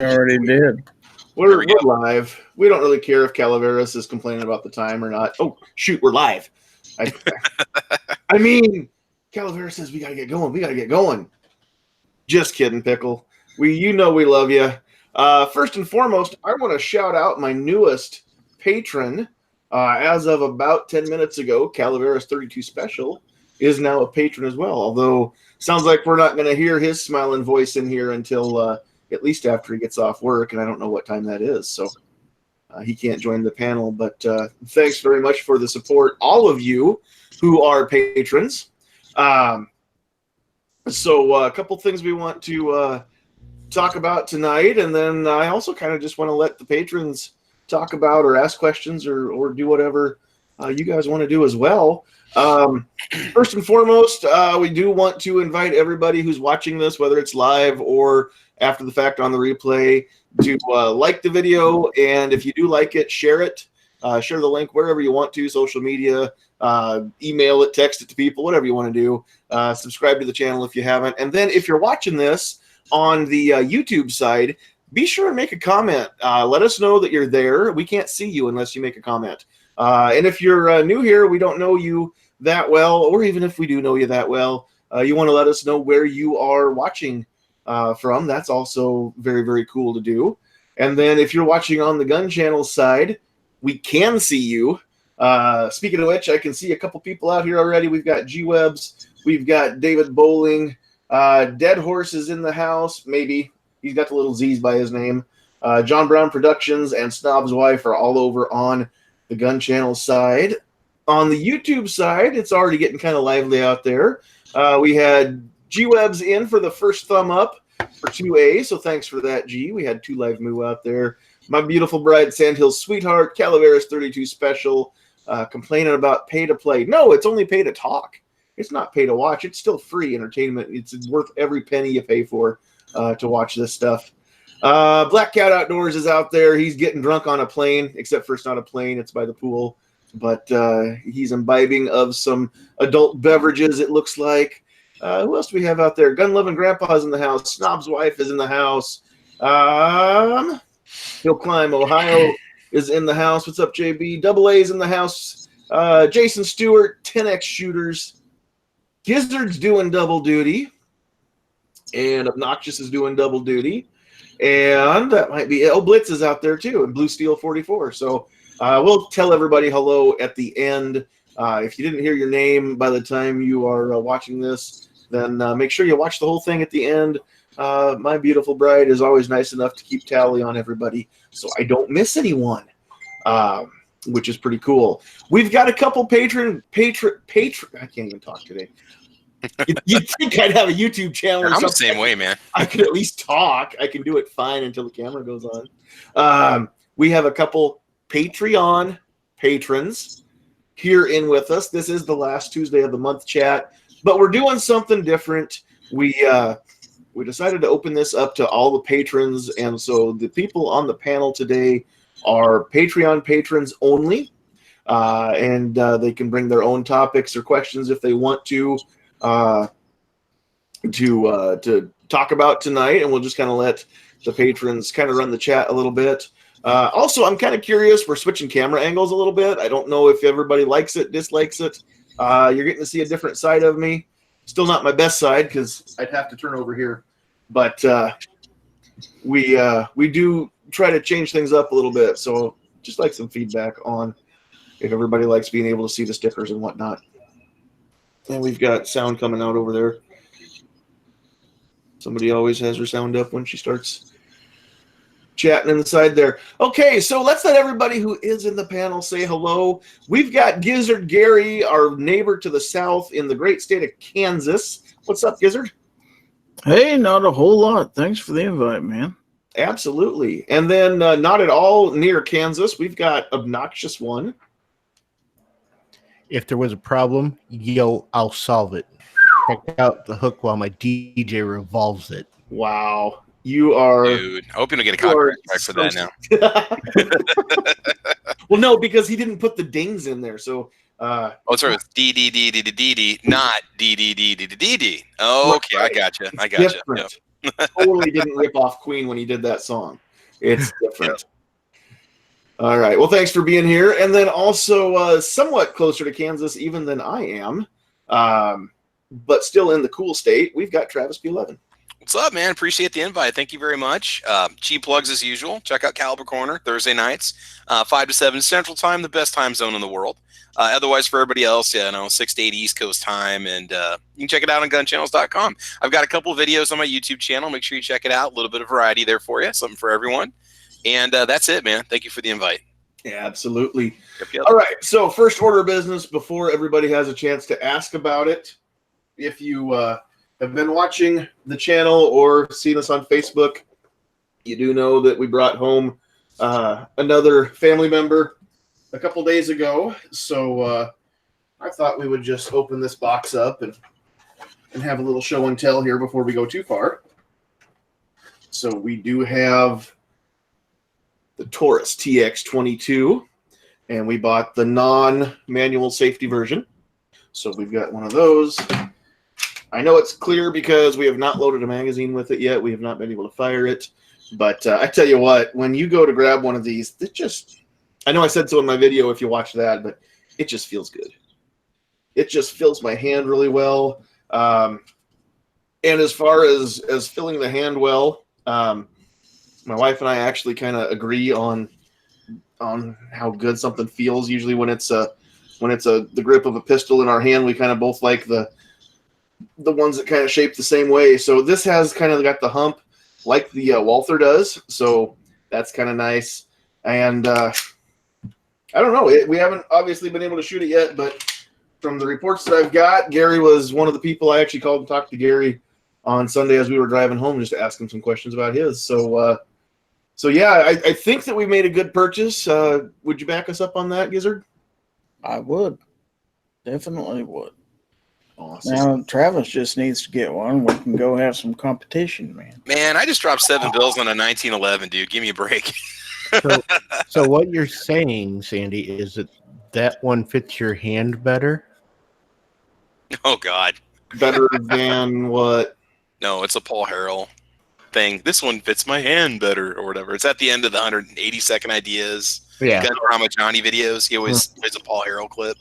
Already did. We're live. We don't really care if Calaveras is complaining about the time or not. Oh, shoot, we're live. I mean, Calaveras says we got to get going. We got to get going. Just kidding, Pickle. We love you. First and foremost, I want to shout out my newest patron. As of about 10 minutes ago, Calaveras 32 Special is now a patron as well. Although, sounds like we're not going to hear his smiling voice in here until at least after he gets off work, and I don't know what time that is, so he can't join the panel. But thanks very much for the support, all of you who are patrons. So a couple things we want to talk about tonight, and then I also kind of just want to let the patrons talk about or ask questions or do whatever you guys want to do as well. First and foremost, we do want to invite everybody who's watching this, whether it's live or after the fact on the replay, to like the video, and if you do like it, share it. Share the link wherever you want to, social media, email it, text it to people, whatever you want to do. Subscribe to the channel if you haven't. And then if you're watching this on the YouTube side, be sure and make a comment. Let us know that you're there. We can't see you unless you make a comment. And if you're new here, we don't know you that well, or even if we do know you that well, you want to let us know where you are watching from. That's also very, very cool to do. And then if you're watching on the Gun Channel side, we can see you. Speaking of which, I can see a couple people out here already. We've got G-Webs. We've got David Bowling. Dead Horse is in the house, maybe. He's got the little Z's by his name. John Brown Productions and Snob's Wife are all over on the Gun Channel side. On the YouTube side, it's already getting kind of lively out there. We had G-Webs in for the first thumb up for 2A, so thanks for that, G. We had 2 live moo out there. My beautiful bride, Sandhills Sweetheart, Calaveras 32 Special, complaining about pay to play. No, it's only pay to talk. It's not pay to watch. It's still free entertainment. It's worth every penny you pay for to watch this stuff. Black Cat Outdoors is out there. He's getting drunk on a plane, except for it's not a plane. It's by the pool. But he's imbibing of some adult beverages, it looks like. Who else do we have out there? Gun Loving Grandpa's in the house. Snob's Wife is in the house. He'll Climb Ohio is in the house. What's up, JB? Double A's in the house. Jason Stewart, 10X Shooters. Gizzard's doing double duty. And Obnoxious is doing double duty. And that might be Blitz is out there too, and Blue Steel 44. So we'll tell everybody hello at the end. If you didn't hear your name by the time you are watching this, then make sure you watch the whole thing at the end. My beautiful bride is always nice enough to keep tally on everybody, so I don't miss anyone, which is pretty cool. We've got a couple patron. I can't even talk today. You'd think I'd have a YouTube channel or I'm something. the same way, man. I could at least talk. I can do it fine until the camera goes on. We have a couple Patreon patrons here in with us. This is the last Tuesday of the month chat, but we're doing something different. We decided to open this up to all the patrons, and so the people on the panel today are Patreon patrons only, and they can bring their own topics or questions if they want to talk about tonight, and we'll just kind of let the patrons kind of run the chat a little bit. Also, I'm kind of curious. We're switching camera angles a little bit. I don't know if everybody likes it, dislikes it. You're getting to see a different side of me. Still not my best side because I'd have to turn over here. But we do try to change things up a little bit. So just like some feedback on if everybody likes being able to see the stickers and whatnot. And we've got sound coming out over there. Somebody always has her sound up when she starts chatting in the side there. Okay, so let's let everybody who is in the panel say hello. We've got Gizzard Gary, our neighbor to the south in the great state of Kansas. What's up, Gizzard? Hey, not a whole lot. Thanks for the invite, man. Absolutely. And then not at all near Kansas, we've got Obnoxious One. If there was a problem, I'll solve it. Check out the hook while my DJ revolves it. Wow. You are... Dude, I hope you don't get a copyright strike for that now. Well, no, because he didn't put the dings in there, so... oh, sorry, it's D, not D. Okay, I got you. Yep. totally didn't rip off Queen when he did that song. It's different. All right. Well, thanks for being here. And then also somewhat closer to Kansas even than I am, but still in the cool state, we've got Travis P11. What's up, man? Appreciate the invite. Thank you very much. Cheap plugs as usual. Check out Caliber Corner Thursday nights, 5 to 7 Central Time, the best time zone in the world. Otherwise, for everybody else, 6 to 8 East Coast time, and you can check it out on gunchannels.com. I've got a couple of videos on my YouTube channel. Make sure you check it out. A little bit of variety there for you, something for everyone. And that's it, man. Thank you for the invite. Yeah, absolutely. Yep. All right. So first order of business before everybody has a chance to ask about it. If you have been watching the channel or seen us on Facebook, you do know that we brought home another family member a couple days ago. So I thought we would just open this box up and have a little show and tell here before we go too far. So we do have the Taurus TX22, and we bought the non-manual safety version. So we've got one of those. I know it's clear because we have not loaded a magazine with it yet. We have not been able to fire it. But I tell you what, when you go to grab one of these, it just, I know I said so in my video if you watch that, but it just feels good. It just fills my hand really well. And as far as filling the hand well, my wife and I actually kind of agree on how good something feels. Usually when it's the grip of a pistol in our hand, we kind of both like the ones that kind of shape the same way. So this has kind of got the hump like the Walther does. So that's kind of nice. And I don't know. We haven't obviously been able to shoot it yet, but from the reports that I've got, Gary was one of the people I actually called and talked to Gary on Sunday as we were driving home just to ask him some questions about his. So yeah, I think that we made a good purchase. Would you back us up on that, Gizzard? I would. Definitely would. Awesome. Now, Travis just needs to get one. We can go have some competition, man. Man, I just dropped 7 bills on a 1911, dude. Give me a break. So what you're saying, Sandy, is that one fits your hand better? Oh, God. Better than what? No, it's a Paul Harrell thing. This one fits my hand better or whatever. It's at the end of the 180-second ideas. Yeah. Gunorama Johnny videos. He always plays a Paul Harrell clip.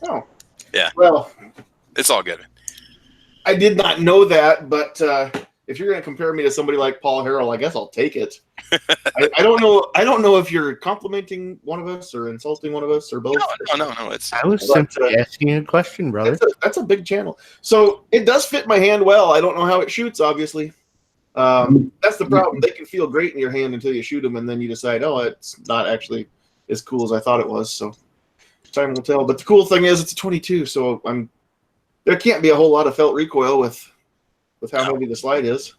Oh. Yeah. Well, it's all good. I did not know that, but if you're going to compare me to somebody like Paul Harrell, I guess I'll take it. I don't know. I don't know if you're complimenting one of us or insulting one of us or both. No. I was simply asking a question, brother. That's a big channel. So it does fit my hand well. I don't know how it shoots, obviously. That's the problem. They can feel great in your hand until you shoot them, and then you decide, oh, it's not actually as cool as I thought it was. So time will tell. But the cool thing is it's a 22, so there can't be a whole lot of felt recoil with how heavy the slide is.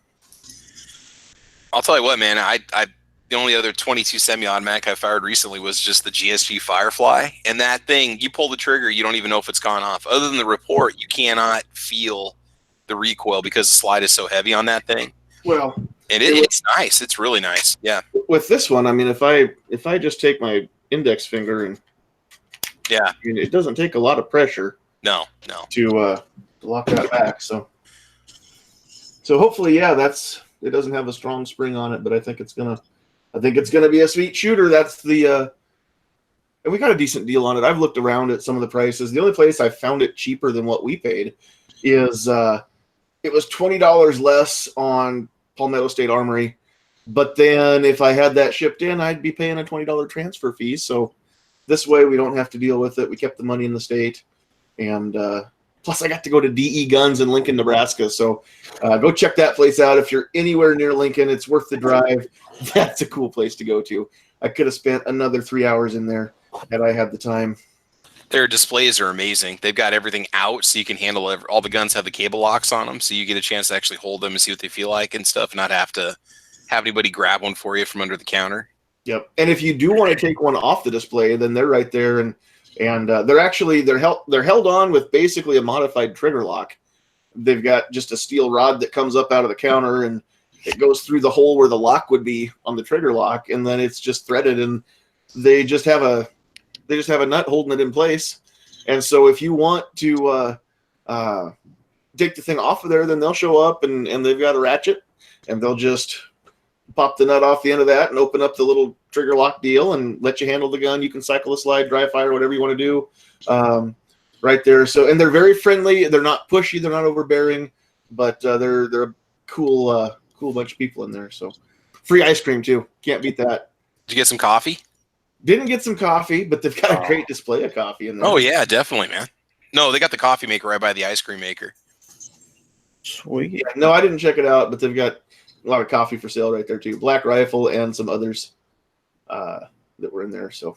I'll tell you what, man. The only other 22 semi-automatic I fired recently was just the GSG Firefly, and that thing, you pull the trigger, you don't even know if it's gone off. Other than the report, you cannot feel the recoil because the slide is so heavy on that thing. Well, and it's nice. It's really nice. Yeah. With this one, I mean, if I just take my index finger and I mean, it doesn't take a lot of pressure. No. To lock that back. So hopefully, it doesn't have a strong spring on it, but I think it's gonna be a sweet shooter. That's and we got a decent deal on it. I've looked around at some of the prices. The only place I found it cheaper than what we paid is it was $20 less on Palmetto State Armory, but then if I had that shipped in, I'd be paying a $20 transfer fee. So this way we don't have to deal with it. We kept the money in the state, and plus I got to go to DE Guns in Lincoln, Nebraska. So go check that place out if you're anywhere near Lincoln. It's worth the drive. That's a cool place to go to. I could have spent another 3 hours in there had I had the time. Their displays are amazing. They've got everything out so you can handle it. All the guns have the cable locks on them, so you get a chance to actually hold them and see what they feel like and stuff, not have to have anybody grab one for you from under the counter. Yep. And if you do want to take one off the display, then they're right there, and they're held on with basically a modified trigger lock. They've got just a steel rod that comes up out of the counter, and it goes through the hole where the lock would be on the trigger lock, and then it's just threaded, and they just have a nut holding it in place. And so if you want to take the thing off of there, then they'll show up and they've got a ratchet, and they'll just pop the nut off the end of that and open up the little trigger lock deal and let you handle the gun. You can cycle the slide, dry fire, whatever you want to do, right there. So, and they're very friendly. They're not pushy. They're not overbearing, but they're a cool bunch of people in there. So, free ice cream too. Can't beat that. Did you get some coffee? Didn't get some coffee, but they've got a great display of coffee in there. Oh yeah, definitely, man. No, they got the coffee maker right by the ice cream maker. Sweet. Yeah, no, I didn't check it out, but they've got a lot of coffee for sale right there too. Black Rifle and some others that were in there. So,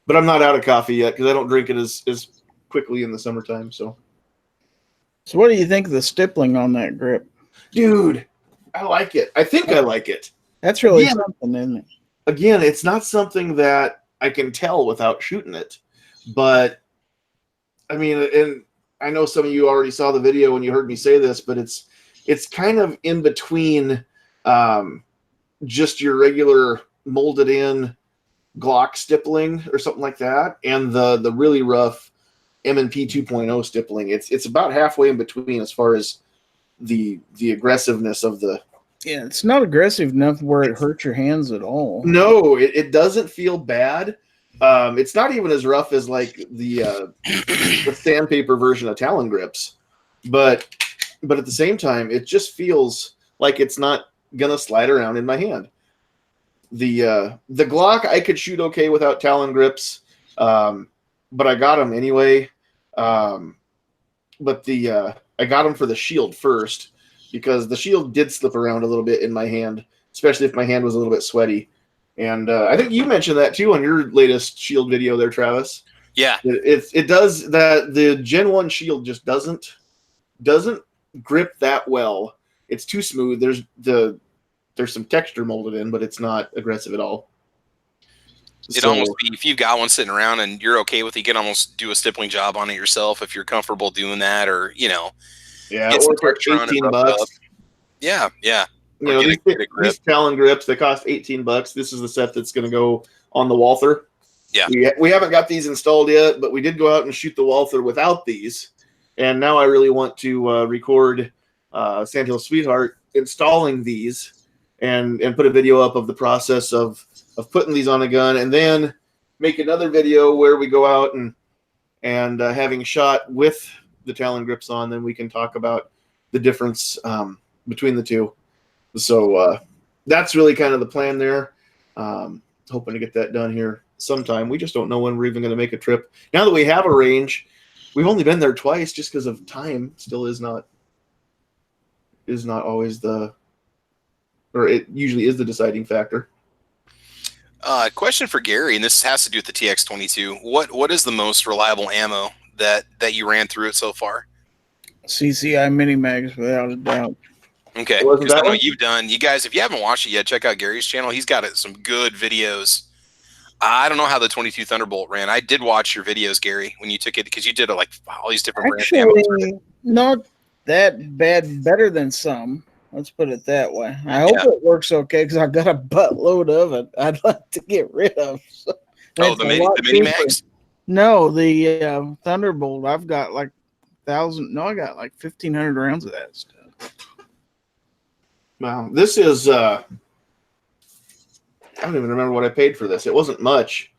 but I'm not out of coffee yet because I don't drink it as quickly in the summertime. So So what do you think of the stippling on that grip? dude, I like it. I think I like it. That's really Yeah. something, isn't it? Again, it's not something that I can tell without shooting it, but I mean, and I know some of you already saw the video when you heard me say this, but it's kind of in between just your regular molded in Glock stippling or something like that, and the really rough M&P 2.0 stippling. It's about halfway in between as far as the aggressiveness of the. Yeah, it's not aggressive enough where it hurts your hands at all. No, it doesn't feel bad. It's not even as rough as like the sandpaper version of Talon grips, but at the same time, it just feels like it's not gonna slide around in my hand. The Glock I could shoot okay without Talon grips, but I got them anyway. But I got them for the shield first because the shield did slip around a little bit in my hand, especially if my hand was a little bit sweaty. And I think you mentioned that too on your latest shield video there, Travis. Yeah. It does that. The Gen 1 shield just doesn't grip that well. It's too smooth. There's some texture molded in, but it's not aggressive at all. It almost be, if you've got one sitting around and you're okay with it, you can almost do a stippling job on it yourself if you're comfortable doing that, or yeah, get some or texture on it, $18. rub it up. Yeah. You know, these Talon grips, they cost $18. This is the set that's going to go on the Walther. Yeah. We haven't got these installed yet, but we did go out and shoot the Walther without these. And now I really want to record Sandhills Sweetheart installing these and put a video up of the process of putting these on a gun, and then make another video where we go out and having shot with the Talon grips on, then we can talk about the difference between the two. So that's really kind of the plan there. Hoping to get that done here sometime. We just don't know when we're even going to make a trip. Now that we have a range, we've only been there twice just because of time. Still is not always it usually is the deciding factor. Question for Gary, and this has to do with the TX22. What is the most reliable ammo that you ran through it so far? CCI mini mags, without a doubt. Okay, because I know you've done. You guys, if you haven't watched it yet, check out Gary's channel. He's got some good videos. I don't know how the 22 Thunderbolt ran. I did watch your videos, Gary, when you took it, because you did like all these different brands. Actually, not that bad. Better than some. Let's put it that way. I hope it works okay because I got a buttload of it I'd like to get rid of. So the mini mags? No, the Thunderbolt. I've got like 1,000. No, I got like 1,500 rounds of that stuff. Wow, this is I don't even remember what I paid for this. It wasn't much.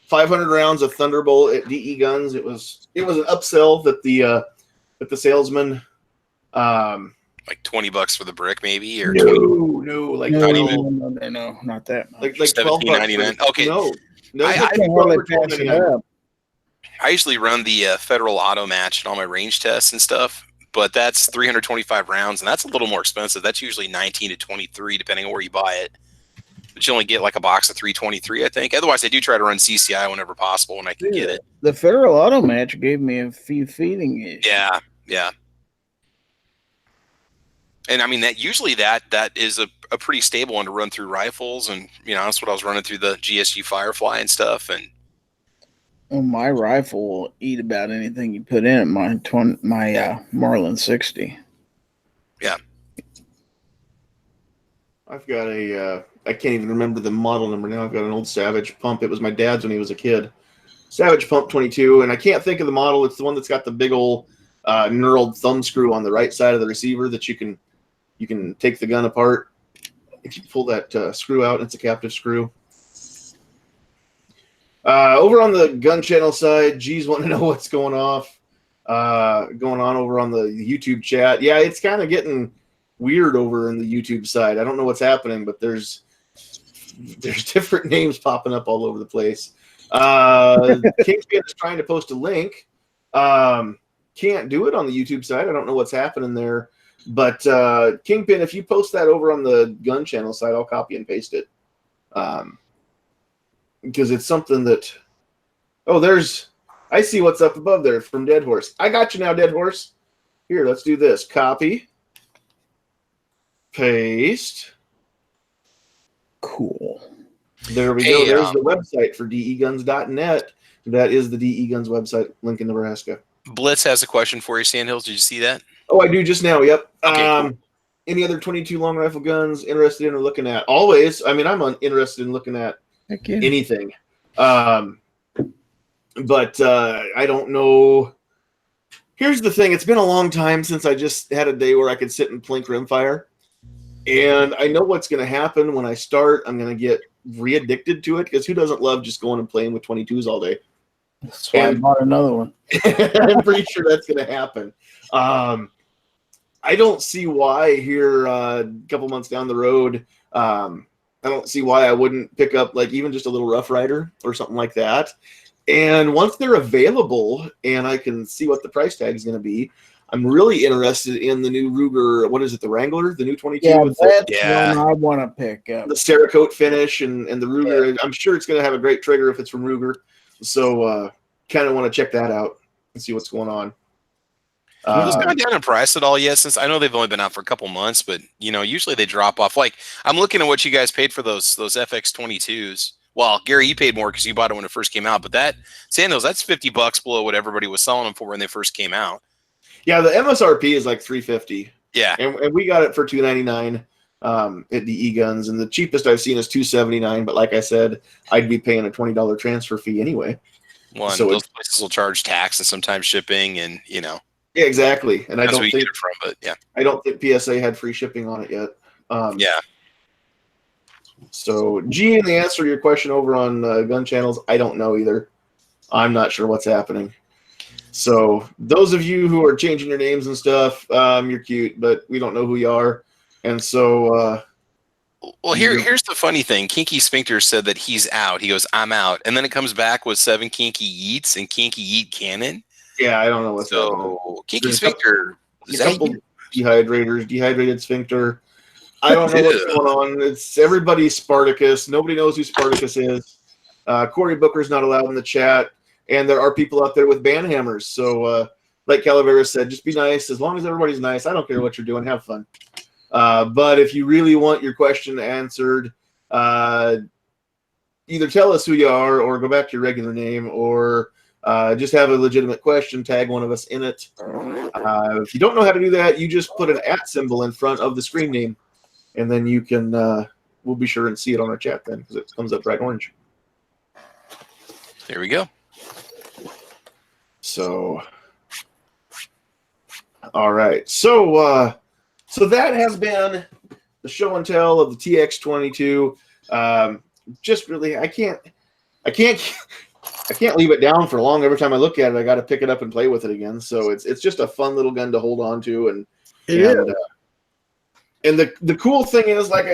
500 rounds of Thunderbolt at DE Guns. It was an upsell that the salesman like $20 for the brick, maybe, or no, 20? no, like No, not even not that much. like $17.99. Okay, no, I usually run the Federal Auto Match and all my range tests and stuff, but that's 325 rounds, and that's a little more expensive. That's usually 19 to 23, depending on where you buy it. But you only get like a box of 323, I think. Otherwise, I do try to run CCI whenever possible when I can get it. The Federal Auto Match gave me a few feeding issues. Yeah. And I mean that is a pretty stable one to run through rifles, and that's what I was running through the GSU Firefly and stuff. And well, my rifle will eat about anything you put in it. My Marlin 60. Yeah. I've got I can't even remember the model number now. I've got an old Savage pump. It was my dad's when he was a kid. Savage Pump 22, and I can't think of the model. It's the one that's got the big old knurled thumb screw on the right side of the receiver that you can You can take the gun apart. If you pull that screw out, it's a captive screw. Over on the gun channel side, G's want to know what's going on over on the YouTube chat. Yeah, it's kind of getting weird over in the YouTube side. I don't know what's happening, but there's different names popping up all over the place. Kingpin is trying to post a link. Can't do it on the YouTube side. I don't know what's happening there. But Kingpin, if you post that over on the gun channel side, I'll copy and paste it. Because it's something that... Oh, I see what's up above there from Dead Horse. I got you now, Dead Horse. Here, let's do this. Copy. Paste. Cool. There we go. There's the website for deguns.net. That is the DE Guns website, Lincoln, Nebraska. Blitz has a question for you, Sandhills. Did you see that? Oh, I do just now. Yep. Okay, cool. Any other 22 long rifle guns interested in or looking at? Always. I mean, I'm interested in looking at anything. But I don't know. Here's the thing. It's been a long time since I just had a day where I could sit and plink rimfire. And I know what's going to happen when I start. I'm going to get re-addicted to it, because who doesn't love just going and playing with 22s all day? That's why I bought another one. I'm pretty sure that's going to happen. I don't see why here a couple months down the road, I don't see why I wouldn't pick up like even just a little Rough Rider or something like that. And once they're available and I can see what the price tag is going to be, I'm really interested in the new Ruger. What is it? The Wrangler, the new 22. Yeah, that's one I want to pick up. The Cerakote finish and the Ruger. Yeah. I'm sure it's going to have a great trigger if it's from Ruger. So kind of want to check that out and see what's going on. Has it gone down in price at all yet? Since I know they've only been out for a couple months, but usually they drop off. Like I'm looking at what you guys paid for those FX22s. Well, Gary, you paid more because you bought it when it first came out, but that Sandhills, that's $50 below what everybody was selling them for when they first came out. Yeah, the MSRP is like $350. Yeah, and we got it for $299 at DE Guns, and the cheapest I've seen is $279. But like I said, I'd be paying a $20 transfer fee anyway. Well, so those places will charge tax and sometimes shipping, and Yeah, exactly. And I don't think get it from, but yeah, I don't think PSA had free shipping on it yet. Yeah. So, G, and the answer to your question over on gun channels, I don't know either. I'm not sure what's happening. So, those of you who are changing your names and stuff, you're cute, but we don't know who you are. And so, well, here's the funny thing. Kinky Sphincter said that he's out. He goes, I'm out. And then it comes back with 7 Kinky Yeets and Kinky Yeet Cannon. Yeah, I don't know what's going on. So, Kinky Sphincter. Is that dehydrators, dehydrated sphincter. I don't know what's going on. It's everybody's Spartacus. Nobody knows who Spartacus is. Cory Booker's not allowed in the chat. And there are people out there with band hammers. So, like Calavera said, just be nice. As long as everybody's nice, I don't care what you're doing. Have fun. But if you really want your question answered, either tell us who you are or go back to your regular name, or just have a legitimate question, tag one of us in it. If you don't know how to do that, you just put an @ symbol in front of the screen name, and then you can we'll be sure and see it on our chat then, because it comes up bright orange. There we go. So, all right. So that has been the show and tell of the TX22. Just really, I can't leave it down for long. Every time I look at it, I got to pick it up and play with it again. So it's just a fun little gun to hold on to, and the cool thing is, like,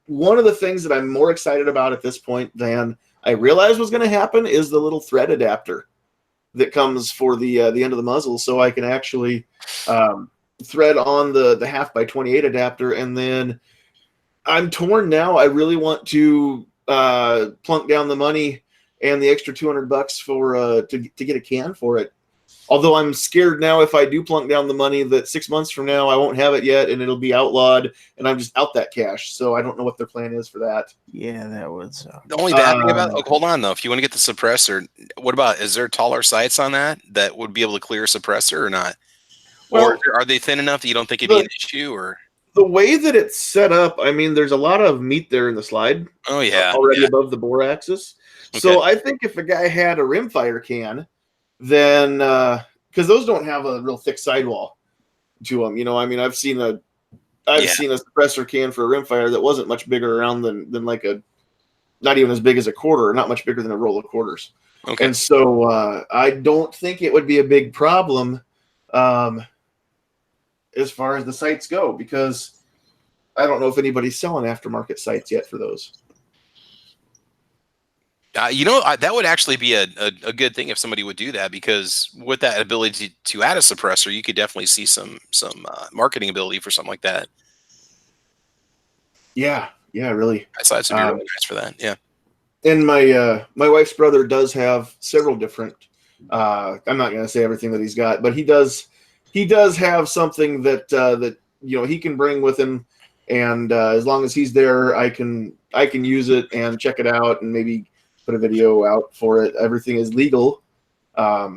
one of the things that I'm more excited about at this point than I realized was going to happen is the little thread adapter that comes for the end of the muzzle, so I can actually thread on the 1/2x28 adapter. And then I'm torn now. I really want to plunk down the money and the extra $200 for to get a can for it. Although I'm scared now, if I do plunk down the money, that 6 months from now I won't have it yet and it'll be outlawed and I'm just out that cash. So I don't know what their plan is for that. Yeah, that would the only bad thing about hold on though, if you want to get the suppressor, what about, is there taller sights on that would be able to clear a suppressor or not? Well, or are they thin enough that you don't think it'd be an issue? Or the way that it's set up, I mean, there's a lot of meat there in the slide. Oh yeah, already above the bore axis. Okay. So I think if a guy had a rimfire can, then because those don't have a real thick sidewall to them, I mean, I've seen I've seen a suppressor can for a rimfire that wasn't much bigger around than like not even as big as a quarter, not much bigger than a roll of quarters. Okay. And so I don't think it would be a big problem as far as the sights go, because I don't know if anybody's selling aftermarket sights yet for those. That would actually be a good thing if somebody would do that, because with that ability to add a suppressor, you could definitely see some marketing ability for something like that. Yeah, really. Sights would be really nice for that. Yeah. And my wife's brother does have several different. I'm not going to say everything that he's got, but he does have something that he can bring with him, and as long as he's there, I can use it and check it out and maybe put a video out for it. Everything is legal. I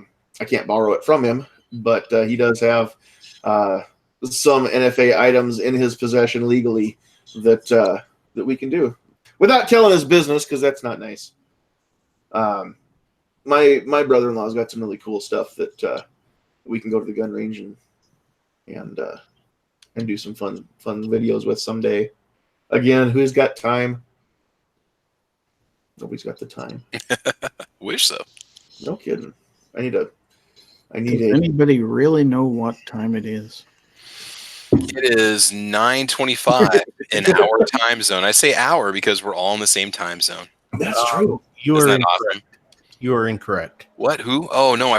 can't borrow it from him, but he does have some NFA items in his possession legally that we can do without telling his business, because that's not nice. My brother-in-law's got some really cool stuff that we can go to the gun range and do some fun videos with someday. Again, who's got time? Nobody's got the time. Wish so. No kidding. Does anybody really know what time it is? It is 9:25 in our time zone. I say hour because we're all in the same time zone. That's true. You Isn't are that incorrect. awesome? You are incorrect. What? Who? Oh no!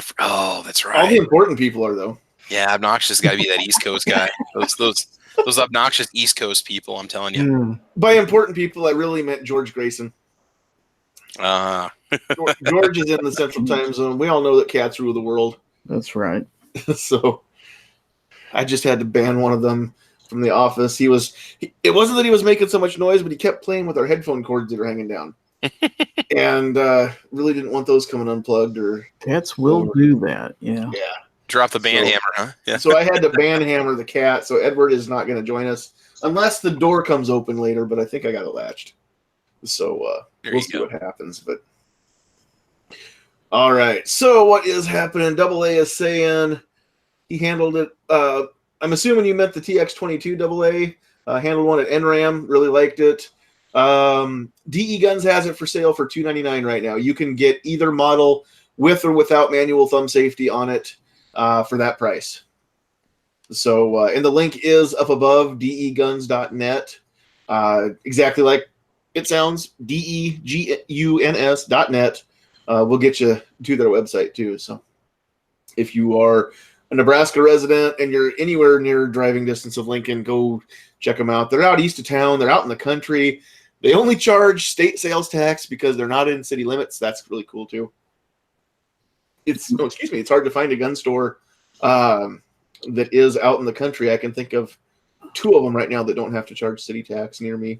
That's right. All the important people are, though. Yeah, obnoxious got to be that East Coast guy. Those obnoxious East Coast people. I'm telling you. By important people, I really meant George Grayson. George is in the Central Time Zone. We all know that cats rule the world. That's right. So I just had to ban one of them from the office. It wasn't that he was making so much noise, but he kept playing with our headphone cords that are hanging down. And really didn't want those coming unplugged. Cats will do that. Yeah. Drop the ban hammer, huh? Yeah. So I had to ban hammer the cat. So Edward is not going to join us unless the door comes open later, but I think I got it latched. So we'll see what happens. But all right. So what is happening? Double A is saying he handled it. I'm assuming you meant the TX22 AA. Handled one at NRAM. Really liked it. DE Guns has it for sale for $299 right now. You can get either model with or without manual thumb safety on it for that price. So, and the link is up above, deguns.net. Exactly like it sounds, deguns.net. We'll get you to their website too. So if you are a Nebraska resident and you're anywhere near driving distance of Lincoln, go check them out. They're out east of town. They're out in the country. They only charge state sales tax because they're not in city limits. That's really cool too. It's hard to find a gun store that is out in the country. I can think of 2 of them right now that don't have to charge city tax near me.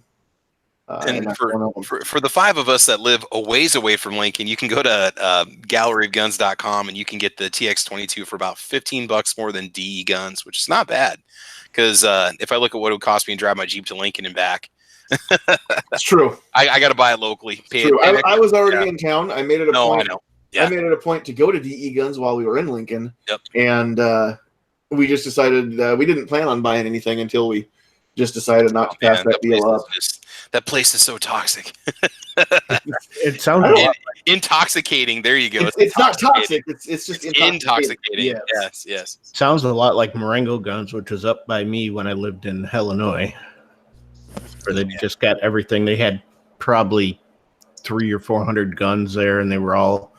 And for the 5 of us that live a ways away from Lincoln, you can go to galleryofguns.com and you can get the TX22 for about $15 more than DE Guns, which is not bad. Because if I look at what it would cost me to drive my Jeep to Lincoln and back, that's true. I got to buy it locally. I was already in town. I made it a point. I know. Yeah. I made it a point to go to DE Guns while we were in Lincoln. Yep. And we just decided we didn't plan on buying anything until we just decided not to pass that deal up. That place is so toxic. It sounds intoxicating. There you go. It's not toxic. It's just intoxicating. Yes. Sounds a lot like Marengo Guns, which was up by me when I lived in Illinois, where they just got everything. They had probably 300 or 400 guns there, and they were all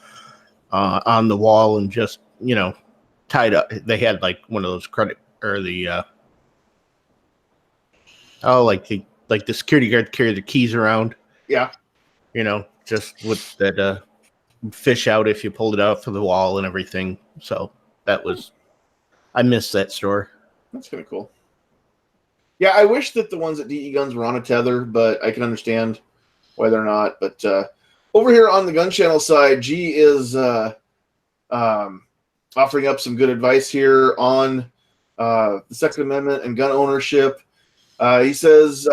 on the wall and just tied up. They had like one of those credit or the like the security guard carry the keys around. Yeah. Just with that fish out if you pulled it out for the wall and everything. So I missed that store. That's kind of cool. Yeah, I wish that the ones at DE Guns were on a tether, but I can understand why they're not. But over here on the Gun Channel side, G is offering up some good advice here on the Second Amendment and gun ownership. He says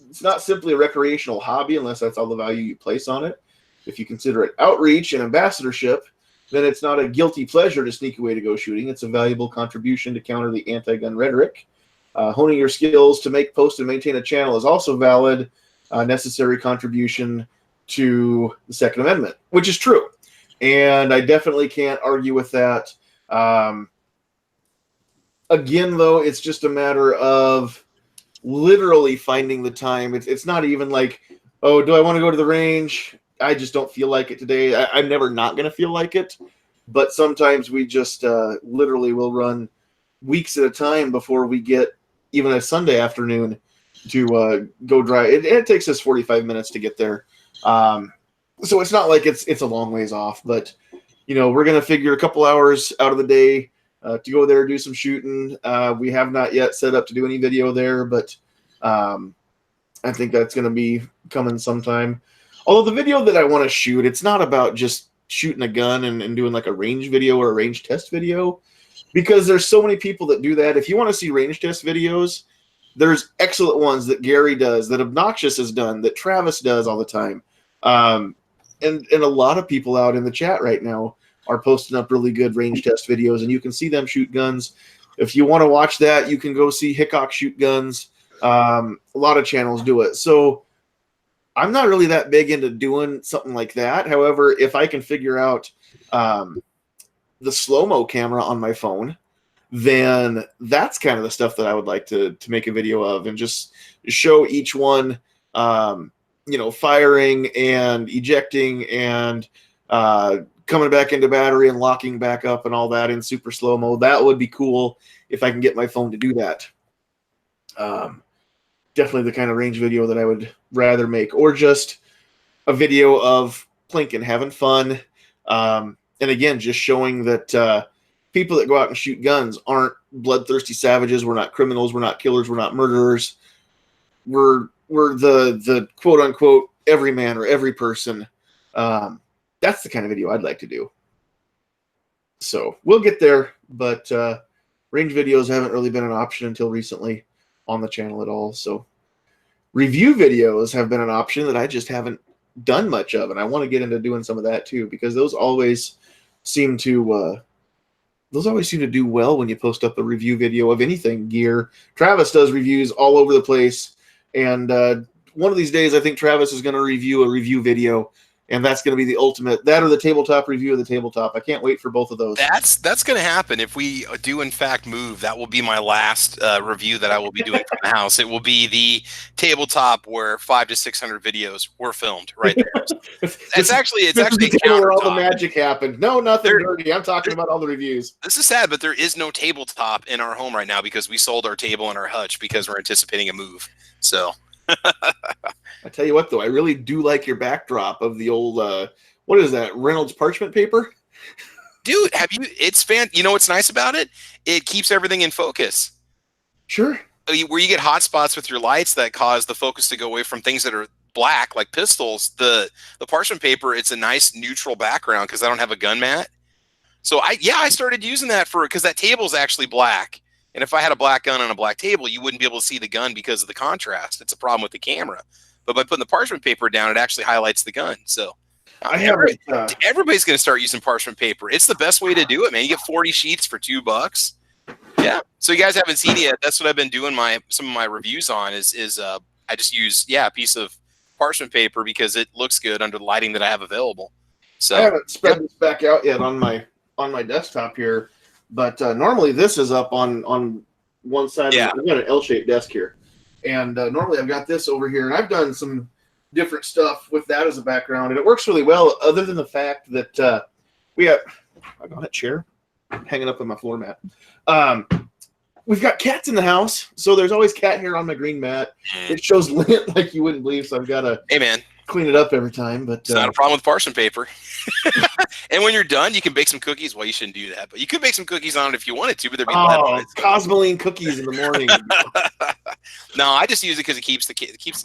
it's not simply a recreational hobby unless that's all the value you place on it. If you consider it outreach and ambassadorship, then it's not a guilty pleasure to sneak away to go shooting. It's a valuable contribution to counter the anti-gun rhetoric. Honing your skills to make, post, and maintain a channel is also valid, necessary contribution to the Second Amendment, which is true. And I definitely can't argue with that. Again, though, it's just a matter of literally finding the time. It's not even like, oh, do I want to go to the range? I just don't feel like it today. I'm never not going to feel like it. But sometimes we just literally will run weeks at a time before we get even a Sunday afternoon to go drive. It takes us 45 minutes to get there. So it's not like it's a long ways off, but we're going to figure a couple hours out of the day to go there, do some shooting. We have not yet set up to do any video there, but I think that's going to be coming sometime. Although the video that I want to shoot, it's not about just shooting a gun and doing like a range video or a range test video, because there's so many people that do that. If you want to see range test videos, there's excellent ones that Gary does, that Obnoxious has done, that Travis does all the time. And a lot of people out in the chat right now are posting up really good range test videos, and you can see them shoot guns. If you want to watch that, you can go see Hickok shoot guns. A lot of channels do it. So I'm not really that big into doing something like that. However, if I can figure out the slow-mo camera on my phone, then that's kind of the stuff that I would like to make a video of, and just show each one, firing and ejecting and coming back into battery and locking back up and all that in super slow-mo. That would be cool if I can get my phone to do that. Definitely the kind of range video that I would rather make, or just a video of plinking, having fun. And again, just showing that people that go out and shoot guns aren't bloodthirsty savages. We're not criminals. We're not killers. We're not murderers. We're the quote unquote everyman or every person. That's the kind of video I'd like to do. So we'll get there, but range videos haven't really been an option until recently on the channel at all. So review videos have been an option that I just haven't done much of, and I want to get into doing some of that too, because those always seem to do well when you post up a review video of anything gear. Travis does reviews all over the place, and one of these days I think Travis is going to review a review video, and that's going to be the ultimate, that or the tabletop review of the tabletop. I can't wait for both of those. That's going to happen. If we do in fact move, that will be my last review that I will be doing from the house. It will be the tabletop where 500 to 600 videos were filmed right there. It's actually a where all the magic happened. No, nothing dirty. I'm talking about all the reviews. This is sad, but there is no tabletop in our home right now because we sold our table and our hutch because we're anticipating a move. So I tell you what, though, I really do like your backdrop of the old, what is that, Reynolds parchment paper? Dude, you know what's nice about it? It keeps everything in focus. Sure. Where you get hot spots with your lights that cause the focus to go away from things that are black, like pistols, the parchment paper, it's a nice neutral background because I don't have a gun mat. So I started using that because that table is actually black. And if I had a black gun on a black table, you wouldn't be able to see the gun because of the contrast. It's a problem with the camera. But by putting the parchment paper down, it actually highlights the gun. So everybody's going to start using parchment paper. It's the best way to do it, man. You get 40 sheets for $2. Yeah. So you guys haven't seen it yet. That's what I've been doing some of my reviews on is I just use a piece of parchment paper because it looks good under the lighting that I have available. So I haven't spread this back out yet on my desktop here. But normally this is up on one side. I've got an L-shaped desk here. And normally I've got this over here. And I've done some different stuff with that as a background. And it works really well, other than the fact that I got a chair hanging up on my floor mat. We've got cats in the house. So there's always cat hair on my green mat. It shows lint like you wouldn't believe. So I've got to clean it up every time. But it's not a problem with parchment paper. And when you're done, you can bake some cookies. Well, you shouldn't do that, but you could bake some cookies on it if you wanted to, but there'd be lead on it. Cosmoline cookies in the morning. No, I just use it because it keeps the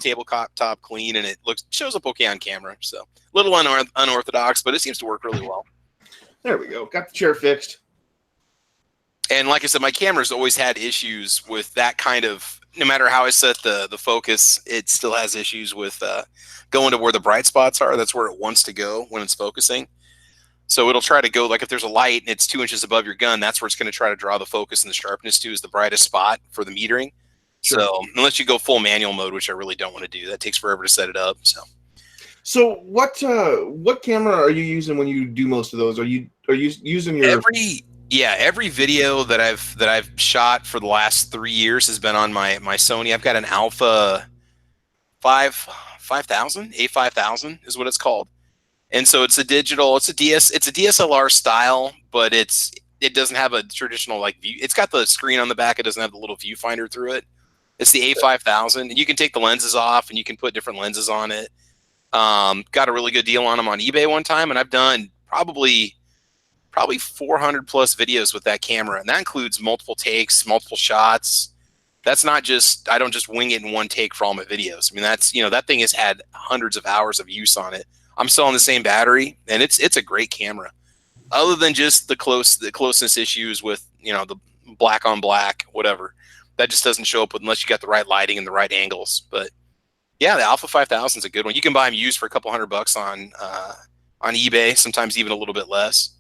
tabletop clean and it shows up okay on camera. So a little unorthodox, but it seems to work really well. There we go. Got the chair fixed. And like I said, my camera's always had issues with that kind of, no matter how I set the focus, it still has issues with going to where the bright spots are. That's where it wants to go when it's focusing. So it'll try to go, like if there's a light and it's 2 inches above your gun, that's where it's going to try to draw the focus and the sharpness to, is the brightest spot for the metering. Sure. So unless you go full manual mode, which I really don't want to do, that takes forever to set it up. So what camera are you using when you do most of those? Are you using your every video that I've shot for the last 3 years has been on my Sony. I've got an Alpha 5000, A5000 is what it's called. And so it's a DSLR style, but it doesn't have a traditional like view. It's got the screen on the back. It doesn't have the little viewfinder through it. It's the A5000, and you can take the lenses off and you can put different lenses on it. Got a really good deal on them on eBay one time, and I've done probably 400 plus videos with that camera, and that includes multiple takes, multiple shots. That's not just, I don't just wing it in one take for all my videos. I mean, that's, that thing has had hundreds of hours of use on it. I'm still on the same battery, and it's a great camera. Other than just the closeness issues with, the black on black, whatever. That just doesn't show up unless you got the right lighting and the right angles. But yeah, the Alpha 5000 is a good one. You can buy them used for a couple $100 on eBay, sometimes even a little bit less.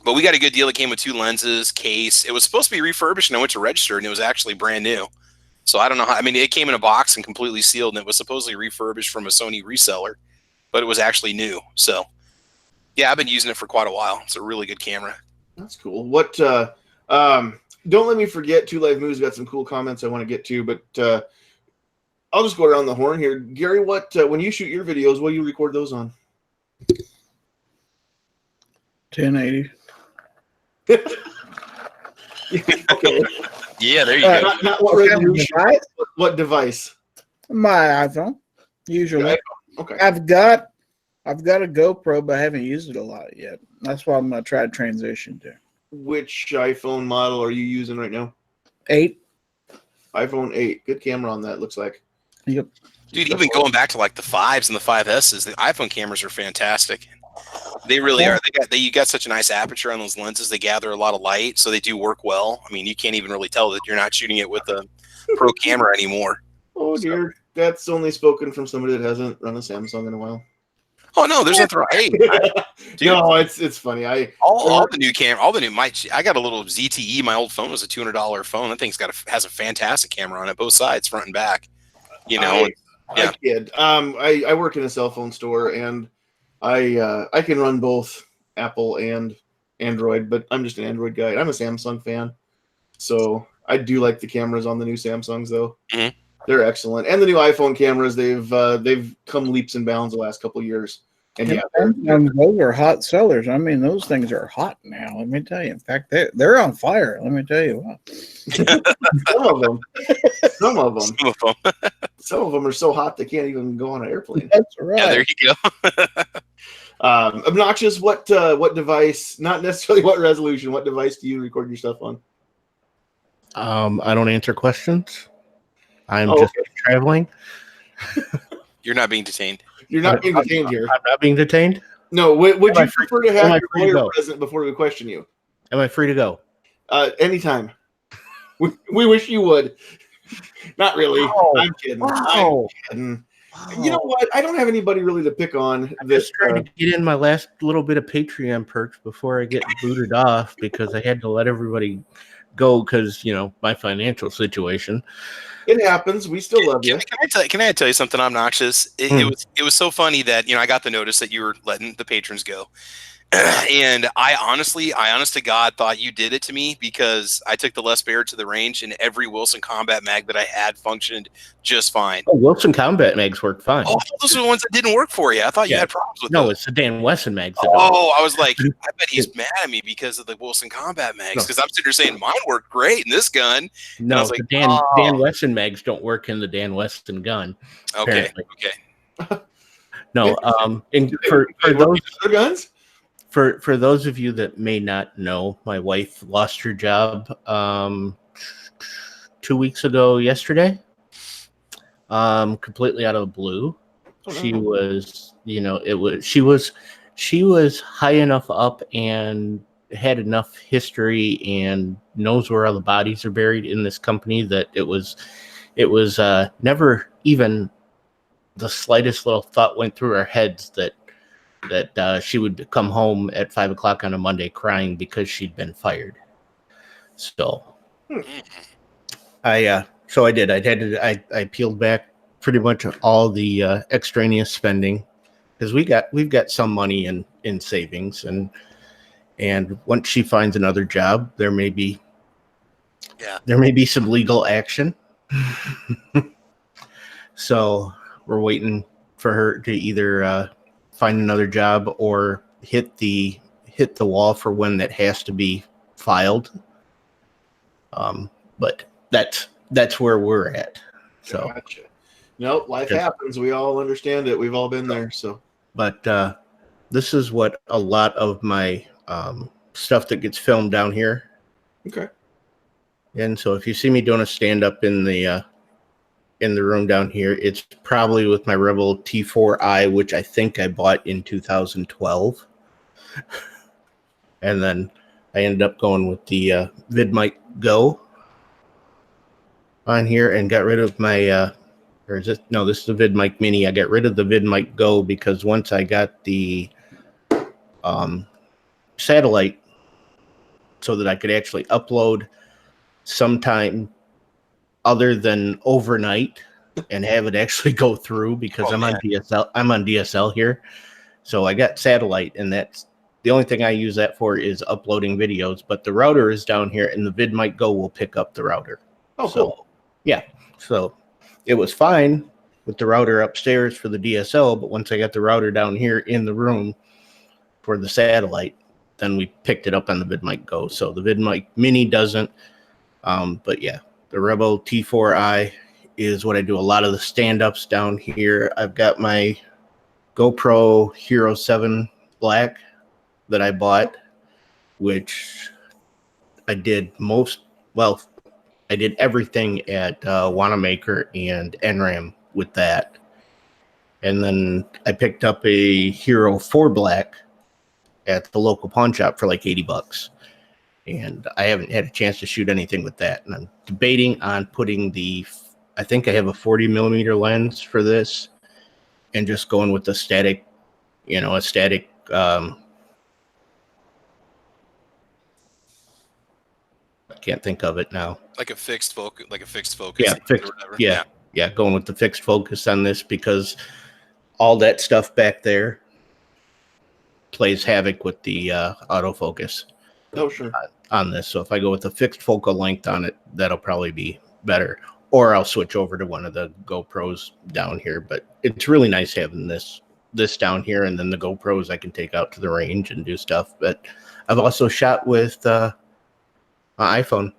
But we got a good deal. It came with 2 lenses, case. It was supposed to be refurbished, and I went to register, and it was actually brand new. So I don't know how. I mean, it came in a box and completely sealed, and it was supposedly refurbished from a Sony reseller, but it was actually new. So yeah, I've been using it for quite a while. It's a really good camera. That's cool. What? Don't let me forget. Two Live Moves got some cool comments I want to get to, but I'll just go around the horn here. Gary, what? When you shoot your videos, what do you record those on? 1080. Okay. Yeah, there you go. Not what resolution. What device? My iPhone, usually. Okay. I've got a GoPro, but I haven't used it a lot yet. That's why I'm gonna try to transition to. Which iPhone model are you using right now? 8. iPhone 8. Good camera on that, looks like. Yep. Dude, even going back to like the 5s and the 5S's, the iPhone cameras are fantastic. They really are. You got such a nice aperture on those lenses. They gather a lot of light, so they do work well. I mean, you can't even really tell that you're not shooting it with a pro camera anymore. Oh dear, that's only spoken from somebody that hasn't run a Samsung in a while. Oh no, there's nothing wrong. Hey, dude, no, it's funny. All the new I got a little ZTE. My old phone was a $200 phone. That thing's has a fantastic camera on it, both sides, front and back. I kid. I work in a cell phone store, and I can run both Apple and Android, but I'm just an Android guy. I'm a Samsung fan, so I do like the cameras on the new Samsungs, though. Mm-hmm. They're excellent, and the new iPhone cameras they've come leaps and bounds the last couple of years. And those are hot sellers. I mean, those things are hot now. Let me tell you. In fact, they're on fire. Let me tell you what. Some of them are so hot they can't even go on an airplane. That's right. Yeah, there you go. Obnoxious. What device? Not necessarily what resolution. What device do you record your stuff on? I don't answer questions. I'm just traveling. You're not being detained. You're not being detained here. I'm not being detained? No. Would you prefer to have your lawyer present before we question you? Am I free to go? Anytime. We wish you would. Not really. Wow. I'm kidding. Wow. I'm kidding. You know what? I don't have anybody really to pick on. I'm just trying to get in my last little bit of Patreon perks before I get booted off because I had to let everybody go because, my financial situation. It happens. We still love you. Can I tell you something obnoxious? It was so funny that I got the notice that you were letting the patrons go, and I honest to God thought you did it to me because I took the Les Baird to the range and every Wilson Combat mag that I had functioned just fine. Oh, Wilson Combat mags work fine. Oh, those are the ones that didn't work for you. I thought you had problems with those. It's the Dan Wesson mags. I was like, I bet he's mad at me because of the Wilson Combat mags because I'm sitting there saying mine worked great in this gun. No, I was like, Dan Wesson mags don't work in the Dan Weston gun. Okay. No, and for those guns. For those of you that may not know, my wife lost her job 2 weeks ago yesterday, completely out of the blue. She was, she was high enough up and had enough history and knows where all the bodies are buried in this company that it was never even the slightest little thought went through our heads that she would come home at 5 o'clock on a Monday crying because she'd been fired. So So I did. I peeled back pretty much all the extraneous spending because we've got some money in savings, and once she finds another job, there may be some legal action. So we're waiting for her to either find another job or hit the wall for when that has to be filed. But that's where we're at. So gotcha. Nope, life happens. We all understand it. We've all been there. So, but this is what a lot of my stuff that gets filmed down here. Okay. And so if you see me doing a stand up in the room down here, it's probably with my Rebel T4i, which I think I bought in 2012. And then I ended up going with the VidMic Go on here and got rid of my or is it? No, this is the VidMic Mini. I got rid of the VidMic Go because once I got the satellite so that I could actually upload sometime other than overnight and have it actually go through because I'm on DSL. I'm on DSL here. So I got satellite, and that's the only thing I use that for is uploading videos. But the router is down here, and the VidMic Go will pick up the router. Oh, cool. Yeah. So it was fine with the router upstairs for the DSL, but once I got the router down here in the room for the satellite, then we picked it up on the VidMic Go. So the VidMic Mini doesn't. But yeah, the Rebel T4i is what I do a lot of the stand-ups down here. I've got my GoPro Hero 7 Black that I bought, which I did I did everything at Wanamaker and NRAM with that. And then I picked up a Hero 4 Black at the local pawn shop for like $80. And I haven't had a chance to shoot anything with that. And I'm debating on putting I think I have a 40 millimeter lens for this and just going with the static, I can't think of it now. Like a fixed focus. Yeah, going with the fixed focus on this because all that stuff back there plays havoc with the autofocus. Oh, sure. On this. So if I go with the fixed focal length on it, that'll probably be better. Or I'll switch over to one of the GoPros down here. But it's really nice having this down here, and then the GoPros I can take out to the range and do stuff. But I've also shot with my iPhone.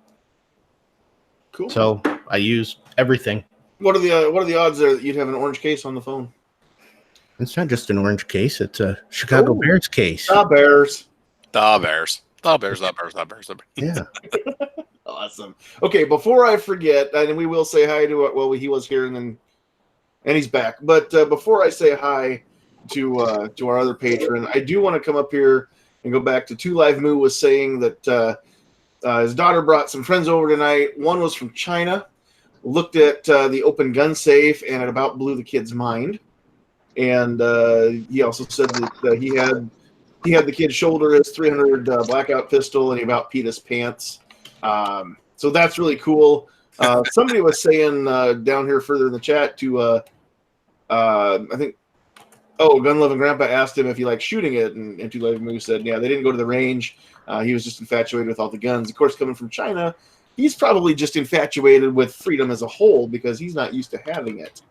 Cool. So I use everything. What are the odds there that you'd have an orange case on the phone? It's not just an orange case; it's a Chicago Bears case. The Bears. Yeah. Awesome. Okay, before I forget, and we will say hi to he was here and he's back. But before I say hi to our other patron, I do want to come up here and go back to Two Live Moo was saying that his daughter brought some friends over tonight. One was from China, looked at the open gun safe, and it about blew the kid's mind. And he also said that he had the kid shoulder his 300 blackout pistol, and he about peed his pants. So that's really cool. Somebody was saying down here further in the chat to I think Gun Loving Grandpa asked him if he liked shooting it, and Two Live Moo said, yeah, they didn't go to the range. He was just infatuated with all the guns. Of course, coming from China, he's probably just infatuated with freedom as a whole because he's not used to having it.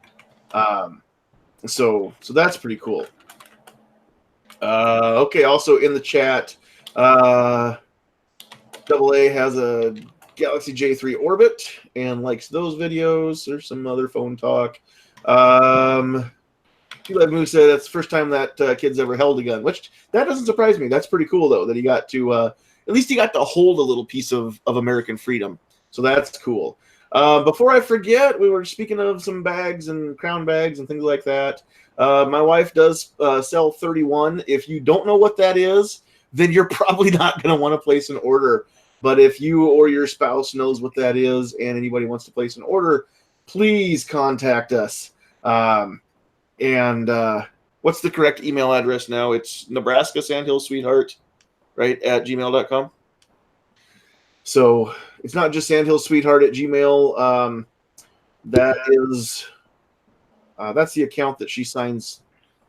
So that's pretty cool. Okay, also in the chat, AA has a Galaxy J3 Orbit and likes those videos. There's some other phone talk. Moo said that's the first time that kid's ever held a gun, which that doesn't surprise me. That's pretty cool, though, that he got to at least he got to hold a little piece of American freedom. So that's cool. Before I forget, we were speaking of some bags and crown bags and things like that. My wife does sell 31. If you don't know what that is, then you're probably not going to want to place an order. But if you or your spouse knows what that is and anybody wants to place an order, please contact us. And what's the correct email address now? It's Nebraska Sandhills Sweetheart, right, at gmail.com. So it's not just sandhillssweetheart@gmail. That's the account that she signs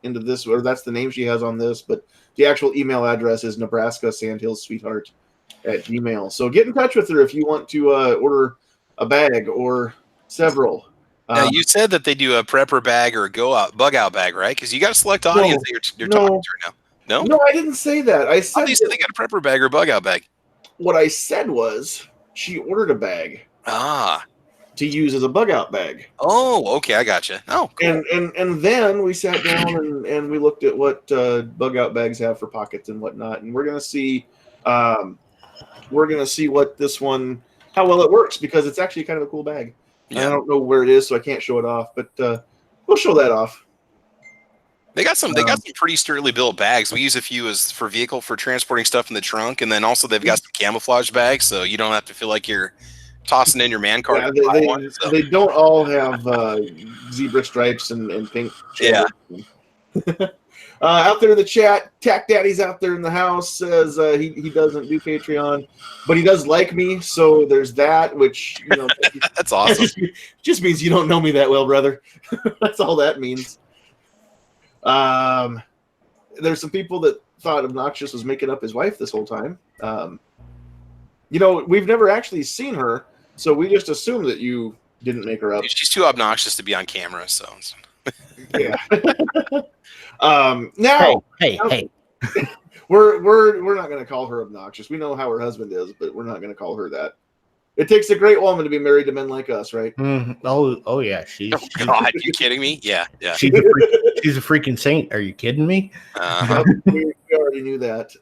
into this, or that's the name she has on this, but the actual email address is nebraskasandhillssweetheart@gmail. So get in touch with her if you want to order a bag or several. Now, you said that they do a prepper bag or a bug out bag, right? Because you got a select audience that you're talking to right now. No, I didn't say that. I said they got a prepper bag or a bug out bag. What I said was she ordered a bag to use as a bug out bag. Oh, okay, I gotcha. Oh, cool. And then we sat down and we looked at what bug out bags have for pockets and whatnot, and we're gonna see what this one, how well it works, because it's actually kind of a cool bag. Yeah. I don't know where it is, so I can't show it off, but we'll show that off. They got some pretty sturdily built bags. We use a few as for transporting stuff in the trunk, and then also they've got some camouflage bags, so you don't have to feel like you're tossing in your man card. Yeah, they don't all have zebra stripes and pink. Yeah. Out there in the chat, Tack Daddy's out there in the house says he doesn't do Patreon, but he does like me, so there's that, which, you know, that's awesome. Just means you don't know me that well, brother. That's all that means. There's some people that thought Obnoxious was making up his wife this whole time. You know, we've never actually seen her, so we just assumed that you didn't make her up. She's too obnoxious to be on camera, so yeah. Now, hey. We're not going to call her obnoxious. We know how her husband is, but we're not going to call her that. It takes a great woman to be married to men like us, right? Mm-hmm. Oh yeah. God, you kidding me? Yeah. She's a freaking saint. Are you kidding me? We already knew that.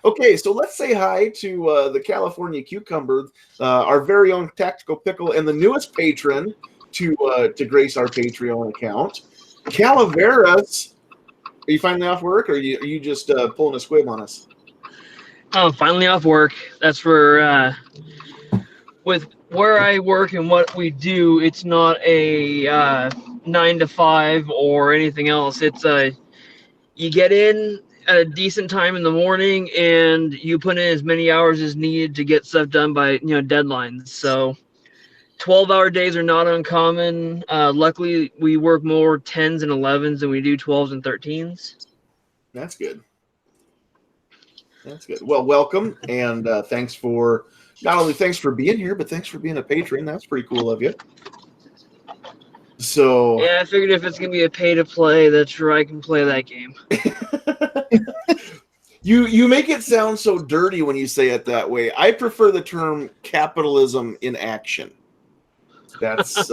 Okay, so let's say hi to the California Cucumber, our very own Tactical Pickle, and the newest patron to grace our Patreon account, Calaveras. Are you finally off work, or are you just pulling a squib on us? Oh, finally off work. That's for with where I work and what we do. It's not a 9 to 5 or anything else. It's you get in at a decent time in the morning and you put in as many hours as needed to get stuff done by deadlines. So 12-hour days are not uncommon. Luckily, we work more 10s and 11s than we do 12s and 13s. That's good. That's good. Well, welcome, and thanks for being here, but thanks for being a patron. That's pretty cool of you. So yeah, I figured if it's gonna be a pay to play, that's where I can play that game. You make it sound so dirty when you say it that way. I prefer the term capitalism in action. That's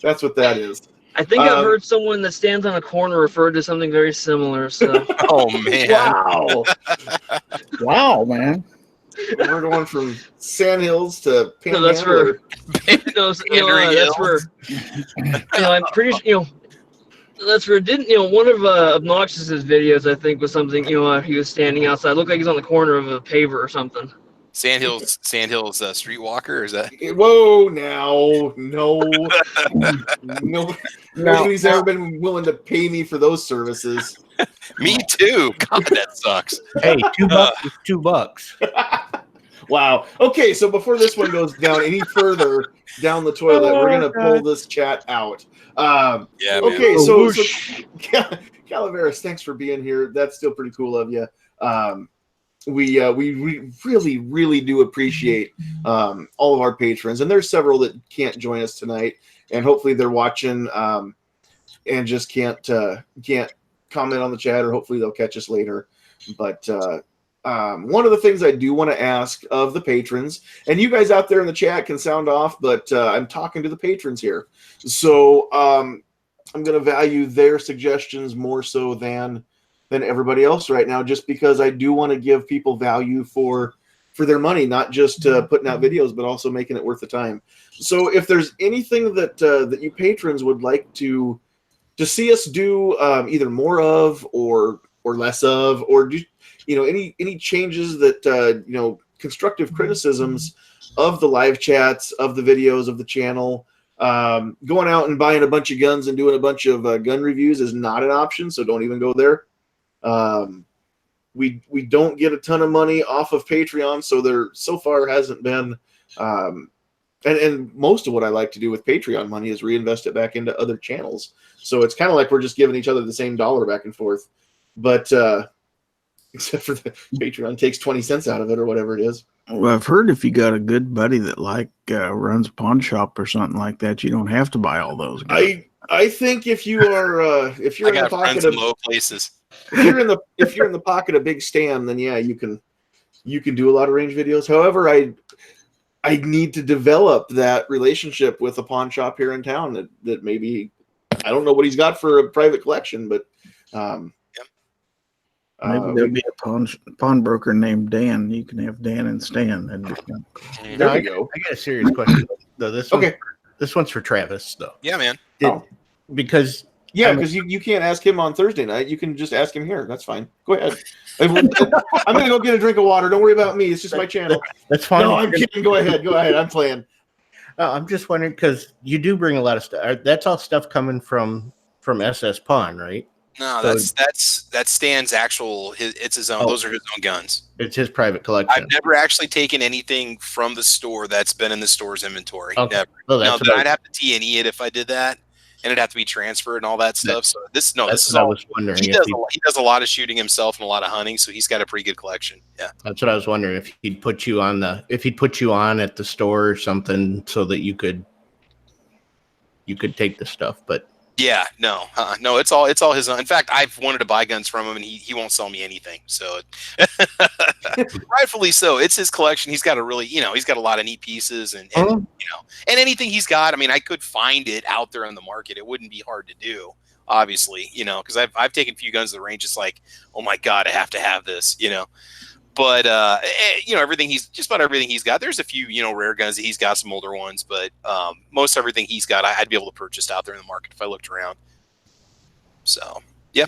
that's what that is. I think I've heard someone that stands on a corner refer to something very similar. So. Oh man! Wow! Wow, man! We're going from Sandhills to Panhandle. No, that's for. That's for. I'm pretty sure. That's for. Didn't one of Obnoxious's videos? I think was something. He was standing outside. Looked like he's on the corner of a paver or something. Sandhills Streetwalker, or is that? Whoa, now, no. Nobody's ever been willing to pay me for those services. Me too. God, that sucks. Hey, $2 is $2. Wow. Okay, so before this one goes down any further down the toilet, we're gonna pull this chat out. Yeah. Okay, so Calaveras, thanks for being here. That's still pretty cool of you. We really, really do appreciate all of our patrons, and there's several that can't join us tonight, and hopefully they're watching and just can't comment on the chat, or hopefully they'll catch us later. But one of the things I do want to ask of the patrons, and you guys out there in the chat can sound off, but I'm talking to the patrons here, so I'm going to value their suggestions more so than everybody else right now, just because I do want to give people value for their money, not just putting out videos, but also making it worth the time. So if there's anything that you patrons would like to see us do either more of or less of, or do any changes that constructive criticisms of the live chats, of the videos, of the channel, going out and buying a bunch of guns and doing a bunch of gun reviews is not an option, so don't even go there. we don't get a ton of money off of Patreon, so there so far hasn't been. And most of what I like to do with Patreon money is reinvest it back into other channels. So it's kind of like we're just giving each other the same dollar back and forth. But except for the Patreon takes 20 cents out of it or whatever it is. Well, I've heard if you got a good buddy that runs a pawn shop or something like that, you don't have to buy all those guns. I think if you are if you're in the pocket of low places, if you're in the pocket of Big Stan, then yeah, you can do a lot of range videos. However, I need to develop that relationship with a pawn shop here in town that maybe, I don't know what he's got for a private collection, but maybe there'll be a pawnbroker named Dan. You can have Dan and Stan. There we go. I got a serious question though. This one's for Travis though. Yeah, man. Because you can't ask him on Thursday night. You can just ask him here. That's fine. Go ahead. I'm gonna go get a drink of water. Don't worry about me. It's just my channel. That's fine. No, I'm kidding. Go ahead. I'm playing. I'm just wondering because you do bring a lot of stuff. That's all stuff coming from SS Pawn, right? No, that's Stan's actual. It's his own. Those are his own guns. It's his private collection. I've never actually taken anything from the store that's been in the store's inventory. Okay. Never. Well, I'd have to T&E it if I did that, and it'd have to be transferred and all that stuff. So this is what I was wondering. He does a lot of shooting himself and a lot of hunting, so he's got a pretty good collection. Yeah, that's what I was wondering if he'd put you on at the store or something so that you could take the stuff, but. Yeah, no, it's all his own. In fact, I've wanted to buy guns from him, and he won't sell me anything. So, rightfully so, it's his collection. He's got he's got a lot of neat pieces, and and anything he's got. I mean, I could find it out there on the market. It wouldn't be hard to do, obviously, because I've taken a few guns to the range. It's like, oh my god, I have to have this, But just about everything he's got. There's a few rare guns that he's got, some older ones, but most everything he's got, I'd be able to purchase out there in the market if I looked around. So yeah.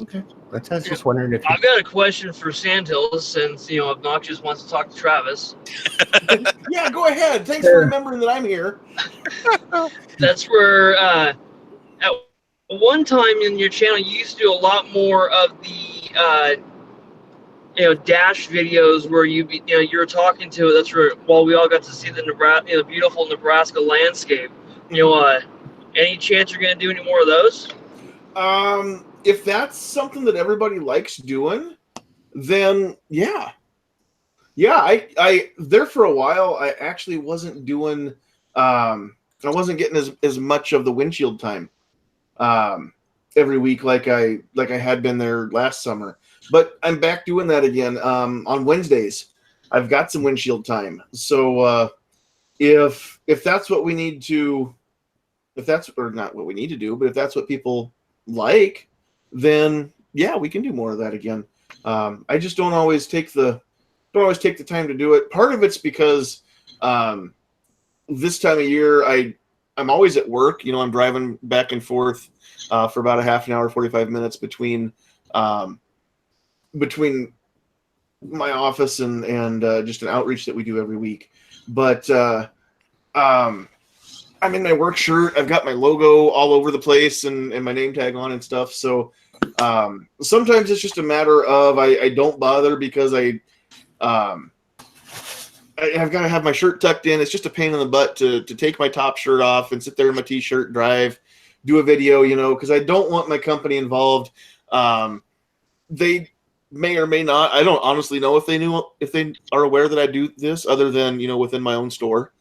Okay, I was just wondering if I've got a question for Sandhills since Obnoxious wants to talk to Travis. Yeah, go ahead. Thanks for remembering that I'm here. That's where at one time in your channel you used to do a lot more of the dash videos where you were talking to. That's where we all got to see the beautiful Nebraska landscape. Any chance you're going to do any more of those? If that's something that everybody likes doing, then yeah. I there for a while I actually wasn't doing. I wasn't getting as much of the windshield time every week like I had been there last summer. But I'm back doing that again on Wednesdays. I've got some windshield time. So if that's what we need to, or not what we need to do, but if that's what people like, then yeah, we can do more of that again. I just don't always take the time to do it. Part of it's because this time of year I'm always at work. I'm driving back and forth for about a half an hour, 45 minutes between my office and just an outreach that we do every week. But I'm in my work shirt. I've got my logo all over the place and my name tag on and stuff. So sometimes it's just a matter of I don't bother because I've got to have my shirt tucked in. It's just a pain in the butt to take my top shirt off and sit there in my t-shirt, drive, do a video, because I don't want my company involved. They may or may not. I don't honestly know if they are aware that I do this other than, within my own store.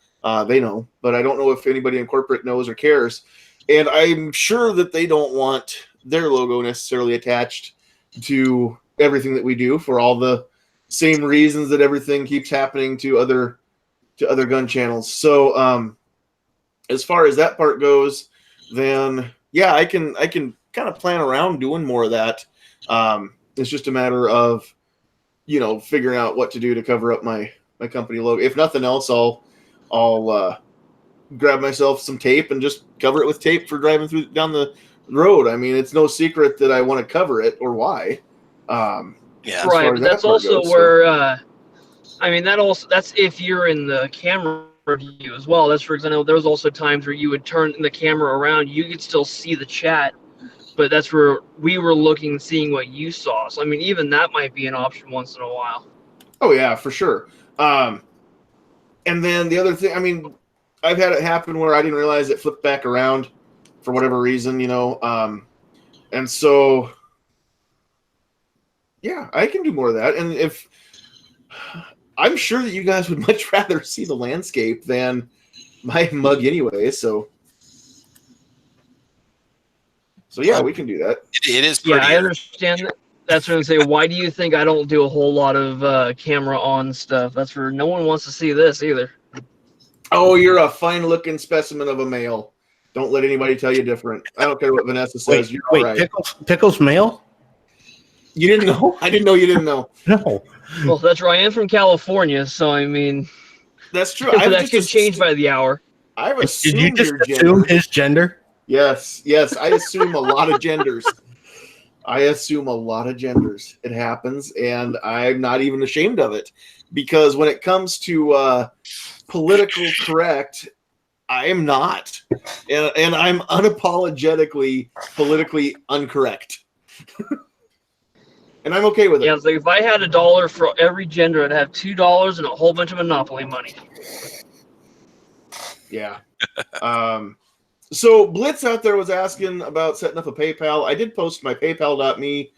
They know, but I don't know if anybody in corporate knows or cares. And I'm sure that they don't want their logo necessarily attached to everything that we do for all the same reasons that everything keeps happening to other gun channels. So as far as that part goes, then yeah, I can kind of plan around doing more of that. It's just a matter of, figuring out what to do to cover up my company logo. If nothing else, I'll grab myself some tape and just cover it with tape for driving down the road. I mean, it's no secret that I want to cover it or why. Yeah, right. But that's also where, that's if you're in the camera view as well. That's for example, there was also times where you would turn the camera around, you could still see the chat, but that's where we were looking, seeing what you saw. So I mean, even that might be an option once in a while. Oh yeah, for sure. And then the other thing, I mean, I've had it happen where I didn't realize it flipped back around for whatever reason, and so yeah, I can do more of that. And if I'm sure that you guys would much rather see the landscape than my mug anyway, so yeah, we can do that. It is Yeah, prettier. I understand that. That's what I'm saying. Why do you think I don't do a whole lot of camera on stuff? That's where no one wants to see this either. Oh, you're a fine-looking specimen of a male. Don't let anybody tell you different. I don't care what Vanessa says. You're all right. Pickles male? You didn't know? I didn't know you didn't know. No. Well, that's right. I am from California, so I mean, That's true. that could change by the hour. I've Did assumed you just your assume gender. his gender? Yes. I assume a lot of genders. It happens, and I'm not even ashamed of it, because when it comes to political correct, I am not, and I'm unapologetically politically incorrect, and I'm okay with it. Yeah, it's like if I had $1 for every gender, I'd have $2 and a whole bunch of Monopoly money. Yeah. So Blitz out there was asking about setting up a PayPal. I did post my PayPal.me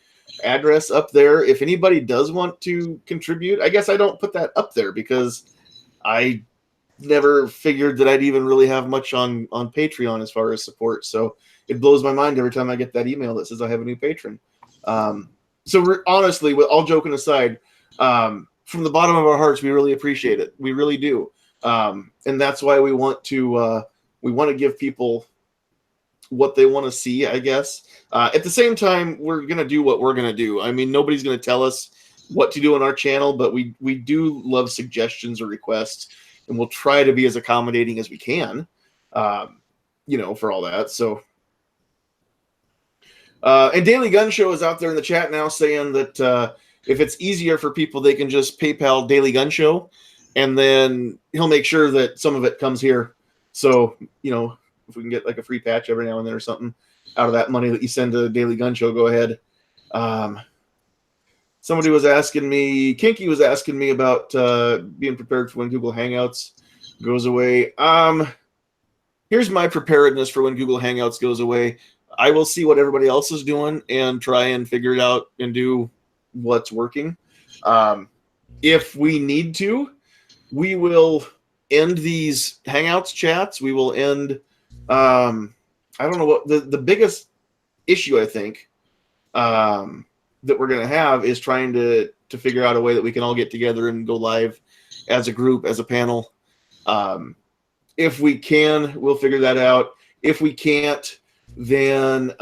address up there. If anybody does want to contribute, I guess I don't put that up there because I never figured that I'd even really have much on Patreon as far as support. So it blows my mind every time I get that email that says I have a new patron. Honestly, with all joking aside, from the bottom of our hearts, we really appreciate it. We really do. And that's why we want to give people what they want to see, I guess. At the same time, we're going to do what we're going to do. I mean, nobody's going to tell us what to do on our channel, but we do love suggestions or requests, and we'll try to be as accommodating as we can, for all that. So, and Daily Gun Show is out there in the chat now saying that if it's easier for people, they can just PayPal Daily Gun Show, and then he'll make sure that some of it comes here. So, if we can get like a free patch every now and then or something out of that money that you send to Daily Gun Show, go ahead. Somebody was asking me, Kinky was asking me about being prepared for when Google Hangouts goes away. Here's my preparedness for when Google Hangouts goes away. I will see what everybody else is doing and try and figure it out and do what's working. If we need to, we will end these Hangouts chats. We will end, I don't know what the biggest issue I think that we're going to have is trying to figure out a way that we can all get together and go live as a group, as a panel. If we can, we'll figure that out. If we can't, then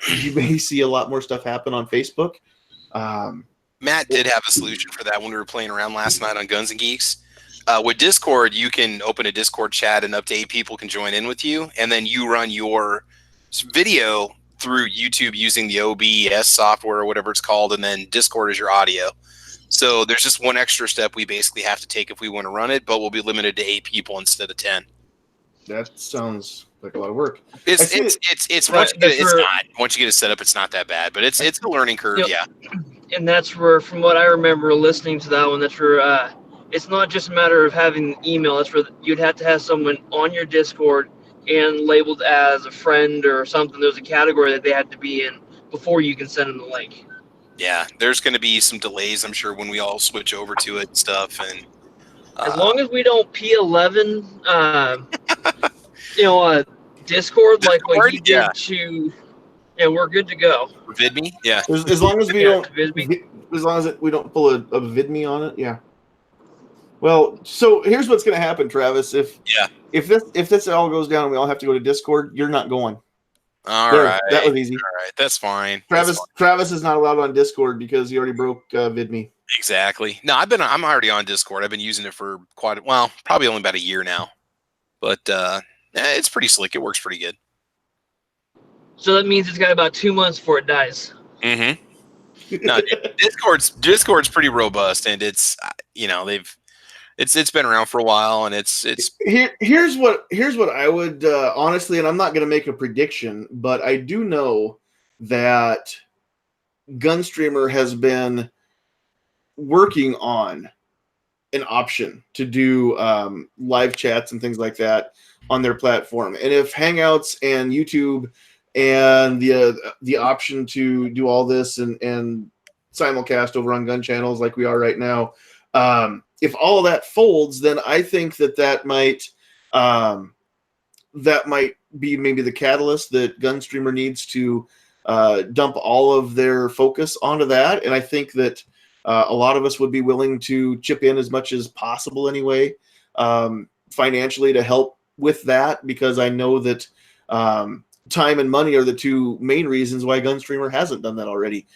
you may see a lot more stuff happen on Facebook. Matt did have a solution for that when we were playing around last night on Guns and Geeks. With Discord, you can open a Discord chat and up to 8 people can join in with you, and then you run your video through YouTube using the OBS software or whatever it's called, and then Discord is your audio. So there's just one extra step we basically have to take if we want to run it, but we'll be limited to 8 people instead of 10. That sounds like a lot of work. It's once you get it set up, it's not that bad, but it's a learning curve. Yep. Yeah. And that's where, from what I remember listening to that one, that's where it's not just a matter of having email. That's where you'd have to have someone on your Discord and labeled as a friend or something. There's a category that they had to be in before you can send them the link. Yeah, there's going to be some delays, I'm sure, when we all switch over to it and stuff. And as long as we don't P11, Discord like what you did to, we're good to go. VidMe, yeah. As long as we don't, VidMe. as long as we don't pull a VidMe on it, yeah. Well, so here's what's going to happen, Travis. If this all goes down and we all have to go to Discord, you're not going. All right, that was easy. All right, that's fine. Travis is not allowed on Discord because he already broke VidMe. Exactly. No, I'm already on Discord. I've been using it for probably only about a year now. But it's pretty slick. It works pretty good. So that means it's got about 2 months before it dies. Mm-hmm. No, Discord's pretty robust, and it's it's been around for a while, and it's here's what I would honestly, and I'm not going to make a prediction, but I do know that Gunstreamer has been working on an option to do live chats and things like that on their platform. And if Hangouts and YouTube and the option to do all this and simulcast over on gun channels like we are right now, if all of that folds, then I think that might be maybe the catalyst that Gunstreamer needs to dump all of their focus onto that. And I think that a lot of us would be willing to chip in as much as possible anyway, financially to help with that, because I know that time and money are the two main reasons why Gunstreamer hasn't done that already.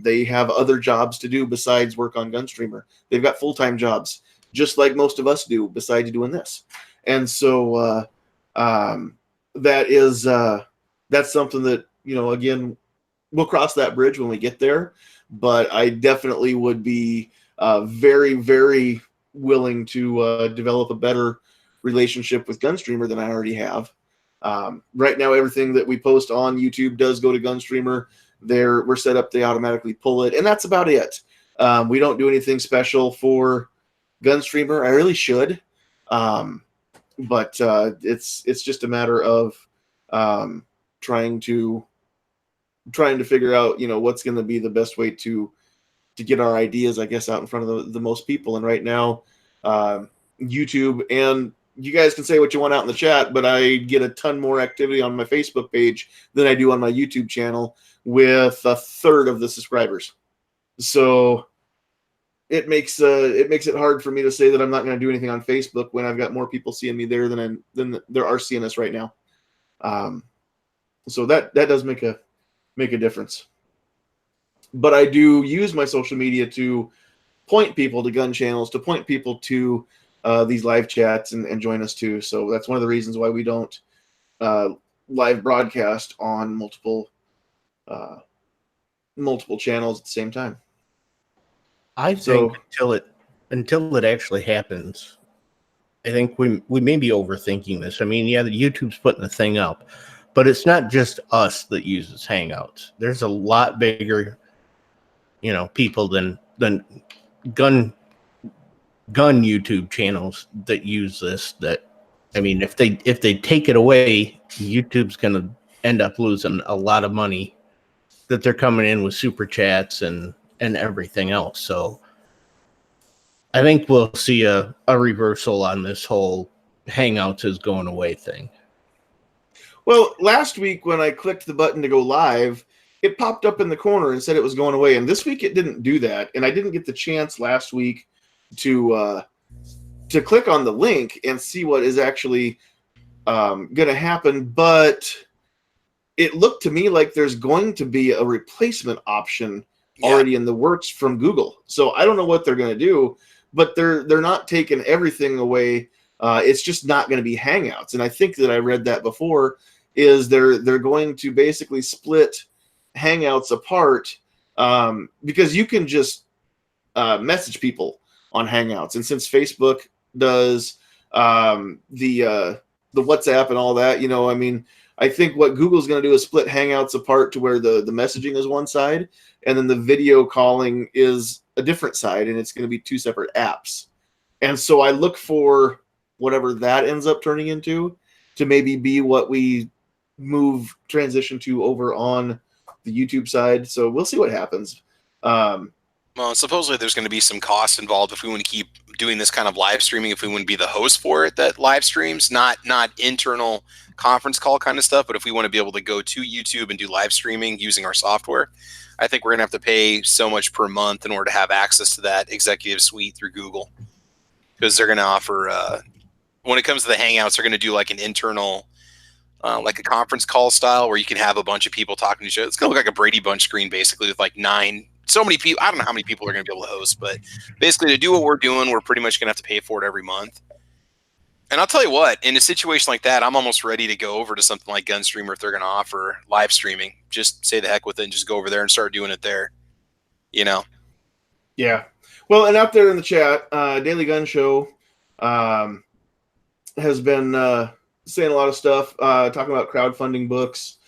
They have other jobs to do besides work on Gunstreamer. They've got full-time jobs, just like most of us do, besides doing this. And so that's something that, again, we'll cross that bridge when we get there. But I definitely would be very, very willing to develop a better relationship with Gunstreamer than I already have. Right now, everything that we post on YouTube does go to Gunstreamer. We're set up, they automatically pull it, and that's about it. We don't do anything special for Gunstreamer. I really should, but it's just a matter of trying to figure out, what's going to be the best way to get our ideas, I guess, out in front of the most people. And right now, YouTube, and you guys can say what you want out in the chat, but I get a ton more activity on my Facebook page than I do on my YouTube channel, with a third of the subscribers. So it makes it hard for me to say that I'm not going to do anything on Facebook when I've got more people seeing me there than there are seeing us right now. So that does make a difference. But I do use my social media to point people to gun channels, to point people to these live chats and join us too. So that's one of the reasons why we don't live broadcast on multiple channels at the same time. I think until it actually happens, I think we may be overthinking this. I mean, yeah, the YouTube's putting the thing up, but it's not just us that uses Hangouts. There's a lot bigger, people than gun YouTube channels that use this. That, I mean, if they take it away, YouTube's going to end up losing a lot of money that they're coming in with super chats and everything else. So I think we'll see a reversal on this whole Hangouts is going away thing. Well, last week when I clicked the button to go live, it popped up in the corner and said it was going away. And this week it didn't do that. And I didn't get the chance last week to click on the link and see what is actually going to happen. But it looked to me like there's going to be a replacement option already in the works from Google. So I don't know what they're going to do, but they're not taking everything away. It's just not going to be Hangouts. And I think that I read that before, is they're going to basically split Hangouts apart, because you can just message people on Hangouts. And since Facebook does the WhatsApp and all that, I mean, I think what Google's going to do is split Hangouts apart to where the messaging is one side, and then the video calling is a different side, and it's going to be two separate apps. And so I look for whatever that ends up turning into to maybe be what we transition to over on the YouTube side. So we'll see what happens. Well, supposedly there's going to be some cost involved if we want to keep doing this kind of live streaming, if we want to be the host for it that live streams, not internal conference call kind of stuff, but if we want to be able to go to YouTube and do live streaming using our software, I think we're going to have to pay so much per month in order to have access to that executive suite through Google, because they're going to offer, when it comes to the Hangouts, they're going to do like an internal, like a conference call style where you can have a bunch of people talking to each other. It's going to look like a Brady Bunch screen, basically, with like so many people. I don't know how many people are going to be able to host, but basically to do what we're doing, we're pretty much going to have to pay for it every month. And I'll tell you what, in a situation like that, I'm almost ready to go over to something like Gunstreamer if they're going to offer live streaming. Just say the heck with it and just go over there and start doing it there. Yeah. Well, and out there in the chat, Daily Gun Show has been saying a lot of stuff, talking about crowdfunding books.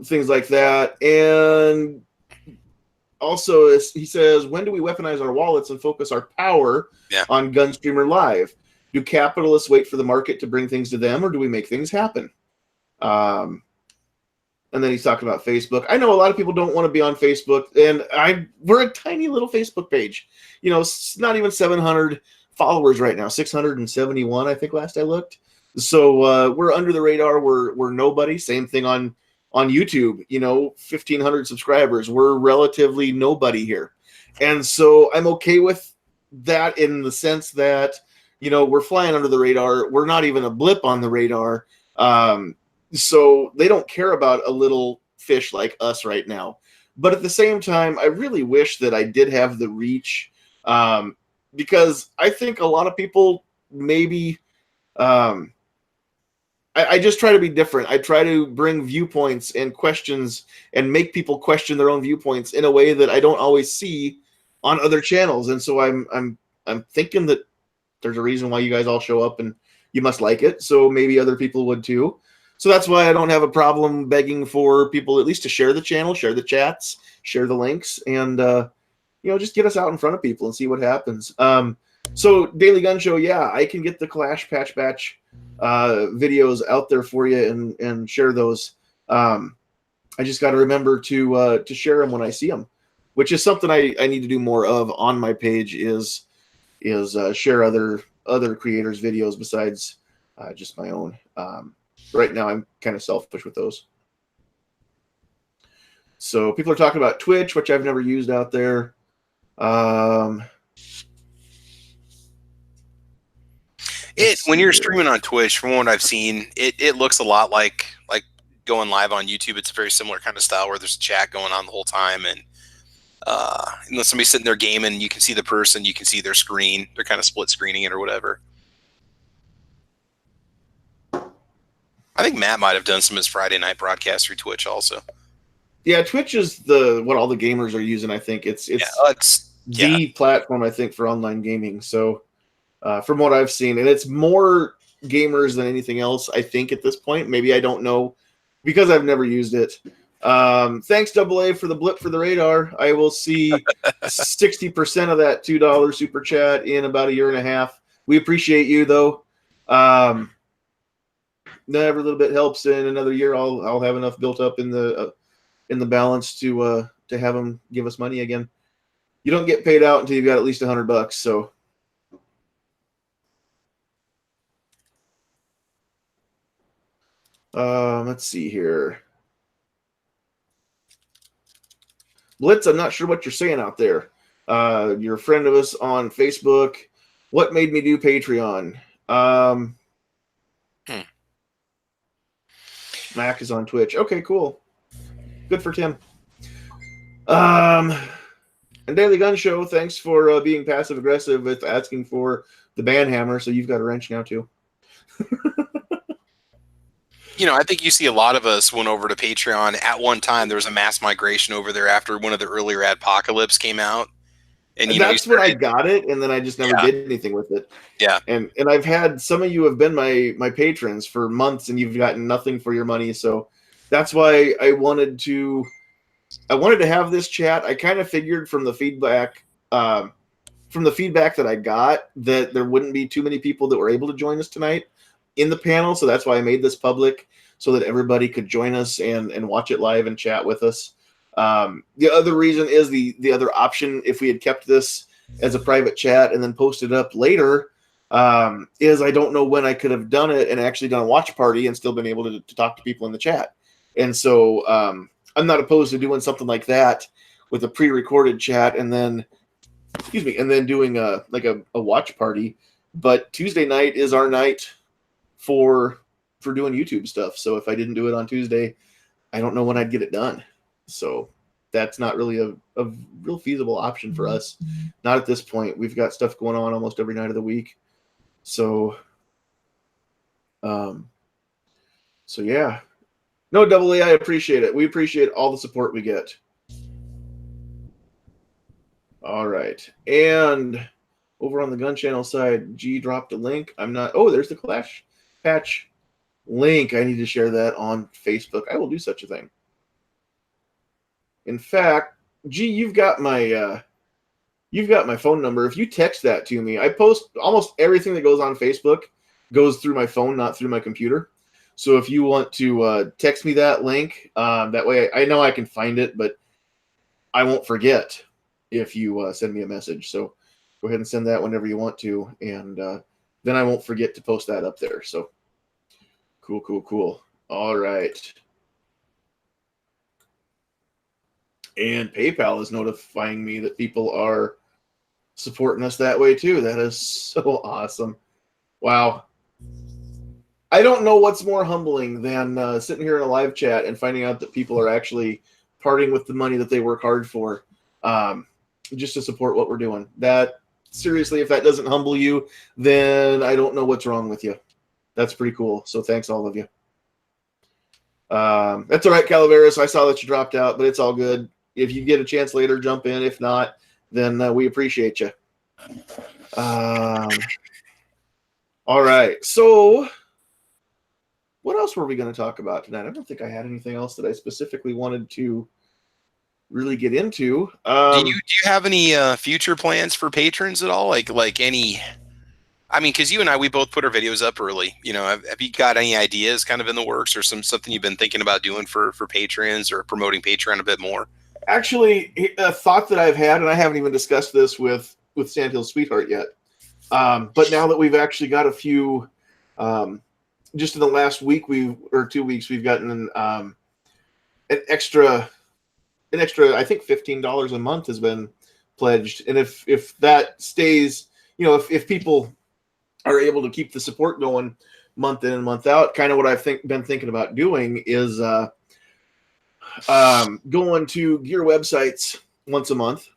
things like that. And also, he says, when do we weaponize our wallets and focus our power on Gunstreamer Live? Do capitalists wait for the market to bring things to them, or do we make things happen? And then he's talking about Facebook. I know a lot of people don't want to be on Facebook, and we're a tiny little Facebook page. You know, it's not even 700 followers right now, 671, I think, last I looked. So we're under the radar. We're nobody. Same thing on YouTube. You know, 1,500 subscribers. We're relatively nobody here, and so I'm okay with that in the sense that, you know, we're flying under the radar. We're not even a blip on the radar. So they don't care about a little fish like us right now. But at the same time, I really wish that I did have the reach, because I think a lot of people maybe I just try to be different. I try to bring viewpoints and questions and make people question their own viewpoints in a way that I don't always see on other channels. And so I'm thinking that there's a reason why you guys all show up and you must like it. So maybe other people would too. So that's why I don't have a problem begging for people at least to share the channel, share the chats, share the links, and you know, just get us out in front of people and see what happens. So Daily Gun Show, yeah, I can get the Clash Patch Batch videos out there for you and share those. I just got to remember to share them when I see them, which is something I need to do more of on my page. Is share other creators' videos besides just my own. Right now, I'm kind of selfish with those. So people are talking about Twitch, which I've never used out there. When you're streaming on Twitch, from what I've seen, it looks a lot like going live on YouTube. It's a very similar kind of style where there's a chat going on the whole time, and unless somebody's sitting there gaming, you can see the person, you can see their screen. They're kind of split screening it or whatever. I think Matt might have done some of his Friday night broadcasts through Twitch also. Yeah, Twitch is what all the gamers are using. I think it's the platform, I think, for online gaming. So from what I've seen, and it's more gamers than anything else, I think, at this point. Maybe I don't know because I've never used it. Thanks, AA, for the blip for the radar. I will see 60% of that $2 super chat in about a year and a half. We appreciate you, though. Every little bit helps. In another year, I'll have enough built up in the balance to have them give us money again. You don't get paid out until you've got at least $100. So. Let's see here. Blitz, I'm not sure what you're saying out there. You're a friend of us on Facebook. What made me do Patreon? Mac is on Twitch. Okay, cool. Good for Tim. And Daily Gun Show, thanks for being passive aggressive with asking for the banhammer. So you've got a wrench now too. You know, I think you see a lot of us went over to Patreon. At one time, there was a mass migration over there after one of the earlier Adpocalypse came out. And that's when I got it, and then I just never did anything with it. Yeah. And I've had some of you have been my patrons for months, and you've gotten nothing for your money. So that's why I wanted to have this chat. I kind of figured from the feedback that I got that there wouldn't be too many people that were able to join us tonight in the panel. So that's why I made this public so that everybody could join us and watch it live and chat with us. The other reason is the other option, if we had kept this as a private chat and then posted up later, is I don't know when I could have done it and actually done a watch party and still been able to talk to people in the chat. And so I'm not opposed to doing something like that with a pre-recorded chat and then doing a watch party. But Tuesday night is our night for doing YouTube stuff. So if I didn't do it on Tuesday, I don't know when I'd get it done. So that's not really a real feasible option for us. Not at this point. We've got stuff going on almost every night of the week. So yeah. No, AA, I appreciate it. We appreciate all the support we get. All right. And over on the Gun Channel side, G dropped a link. There's the Clash Patch link. I need to share that on Facebook. I will do such a thing. In fact, G, you've got my phone number. If you text that to me, I post almost everything that goes on Facebook goes through my phone, not through my computer. So if you want to text me that link, that way I know I can find it, but I won't forget if you send me a message. So go ahead and send that whenever you want to, and then I won't forget to post that up there. So cool. All right. And PayPal is notifying me that people are supporting us that way too. That is so awesome. Wow. I don't know what's more humbling than sitting here in a live chat and finding out that people are actually parting with the money that they work hard for, just to support what we're doing. That, seriously, if that doesn't humble you, then I don't know what's wrong with you. That's pretty cool. So thanks, all of you. That's all right, Calaveras. I saw that you dropped out, but it's all good. If you get a chance later, jump in. If not, then we appreciate you. All right. So what else were we going to talk about tonight? I don't think I had anything else that I specifically wanted to really get into. Do you have any future plans for patrons at all? Like any? I mean, because you and I, we both put our videos up early. You know, have you got any ideas kind of in the works, or something you've been thinking about doing for patrons, or promoting Patreon a bit more? Actually, a thought that I've had, and I haven't even discussed this with Sandhills Sweetheart yet. But now that we've actually got a few, just in the last week, 2 weeks, we've gotten an extra, I think $15 a month has been pledged. And if that stays, you know, if people are able to keep the support going month in and month out, kind of what I've been thinking about doing is going to gear websites once a month.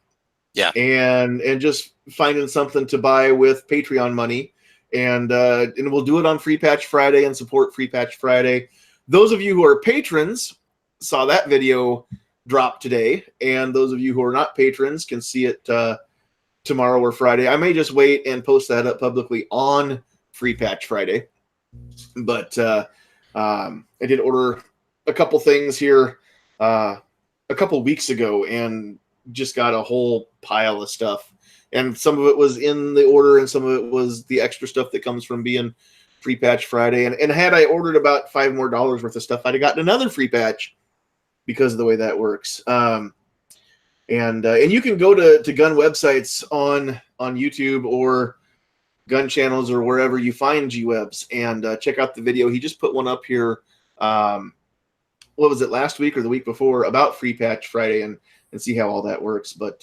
Yeah. And just finding something to buy with Patreon money. And we'll do it on Free Patch Friday and support Free Patch Friday. Those of you who are patrons saw that video drop today. And those of you who are not patrons can see it tomorrow or Friday. I may just wait and post that up publicly on Free Patch Friday. But I did order a couple things here a couple weeks ago and just got a whole pile of stuff. And some of it was in the order and some of it was the extra stuff that comes from being Free Patch Friday. And had I ordered about $5 more worth of stuff, I'd have gotten another free patch because of the way that works. And you can go to gun websites on YouTube or gun channels or wherever you find G-Webs and check out the video. He just put one up here. What was it, last week or the week before, about Free Patch Friday, and see how all that works. But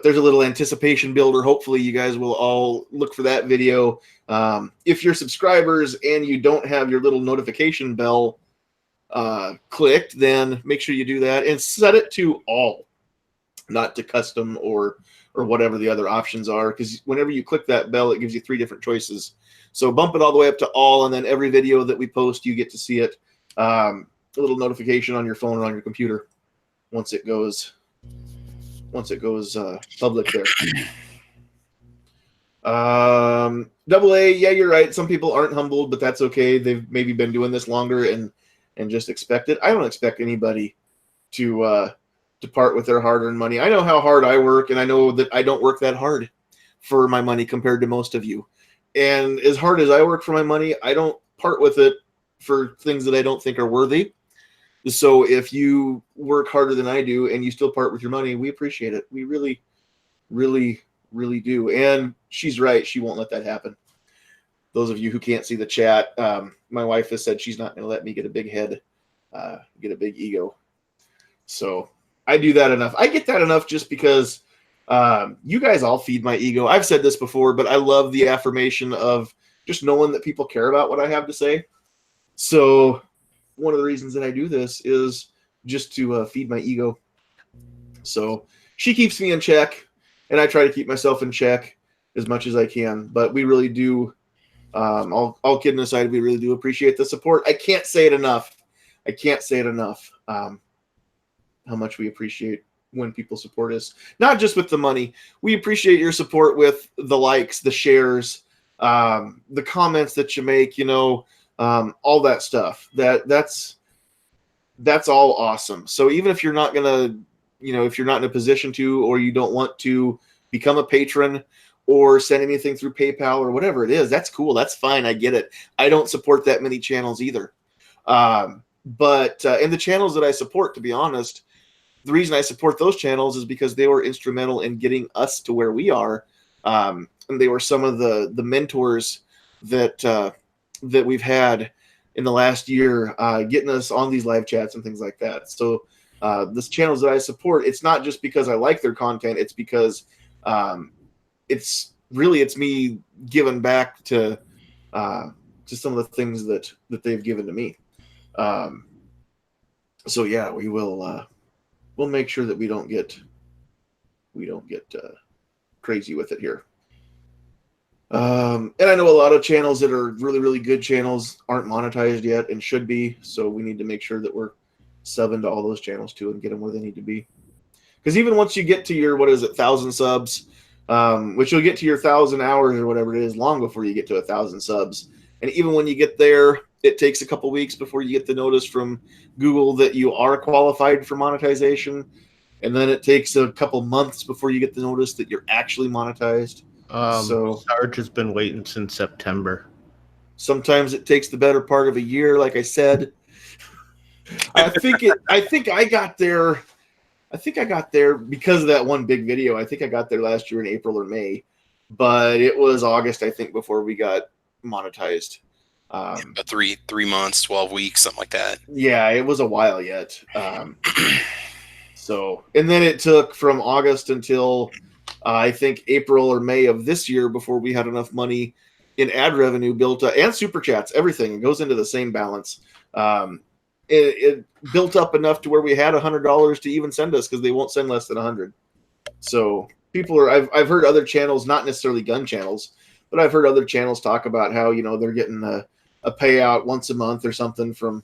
there's a little anticipation builder. Hopefully you guys will all look for that video. If you're subscribers and you don't have your little notification bell clicked, then make sure you do that and set it to all, not to custom or whatever the other options are, because whenever you click that bell, it gives you 3 different choices. So bump it all the way up to all, and then every video that we post, you get to see it. A little notification on your phone or on your computer once it goes public there. AA, yeah, you're right. Some people aren't humbled, but that's okay. They've maybe been doing this longer and just expect it. I don't expect anybody to part with their hard-earned money. I know how hard I work, and I know that I don't work that hard for my money compared to most of you. And as hard as I work for my money, I don't part with it for things that I don't think are worthy. So if you work harder than I do and you still part with your money, we appreciate it. We really, really, really do. And she's right. She won't let that happen. Those of you who can't see the chat, my wife has said she's not going to let me get a big head, get a big ego. So I do that enough. I get that enough just because you guys all feed my ego. I've said this before, but I love the affirmation of just knowing that people care about what I have to say. So one of the reasons that I do this is just to feed my ego. So she keeps me in check, and I try to keep myself in check as much as I can. But we really do, all kidding aside, we really do appreciate the support. I can't say it enough. How much we appreciate when people support us. Not just with the money. We appreciate your support with the likes, the shares, the comments that you make, all that stuff. That's that's all awesome. So even if you're not gonna, if you're not in a position to, or you don't want to become a patron or send anything through PayPal or whatever it is, that's cool. That's fine. I get it. I don't support that many channels either. But in the channels that I support, to be honest, the reason I support those channels is because they were instrumental in getting us to where we are. And they were some of the mentors that we've had in the last year, getting us on these live chats and things like that. So the channels that I support, it's not just because I like their content. It's because it's me giving back to some of the things that they've given to me. So yeah, we will we'll make sure that we don't get crazy with it here. And I know a lot of channels that are really, really good channels aren't monetized yet and should be. So we need to make sure that we're subbing to all those channels too and get them where they need to be. Because even once you get to your 1,000 subs, which you'll get to your 1,000 hours or whatever it is long before you get to 1,000 subs. And even when you get there, it takes a couple weeks before you get the notice from Google that you are qualified for monetization. And then it takes a couple months before you get the notice that you're actually monetized. So Sarge has been waiting since September. Sometimes it takes the better part of a year, like I said. I think I got there because of that one big video. I think I got there last year in April or May, but it was August, I think, before we got monetized. About 3 months, 12 weeks, something like that. Yeah, it was a while yet. So, and then it took from August until I think April or May of this year before we had enough money in ad revenue built up, and super chats, everything goes into the same balance. It built up enough to where we had $100 to even send us, because they won't send less than 100. So people are, I've heard other channels, not necessarily gun channels, but I've heard other channels talk about how, they're getting a payout once a month or something from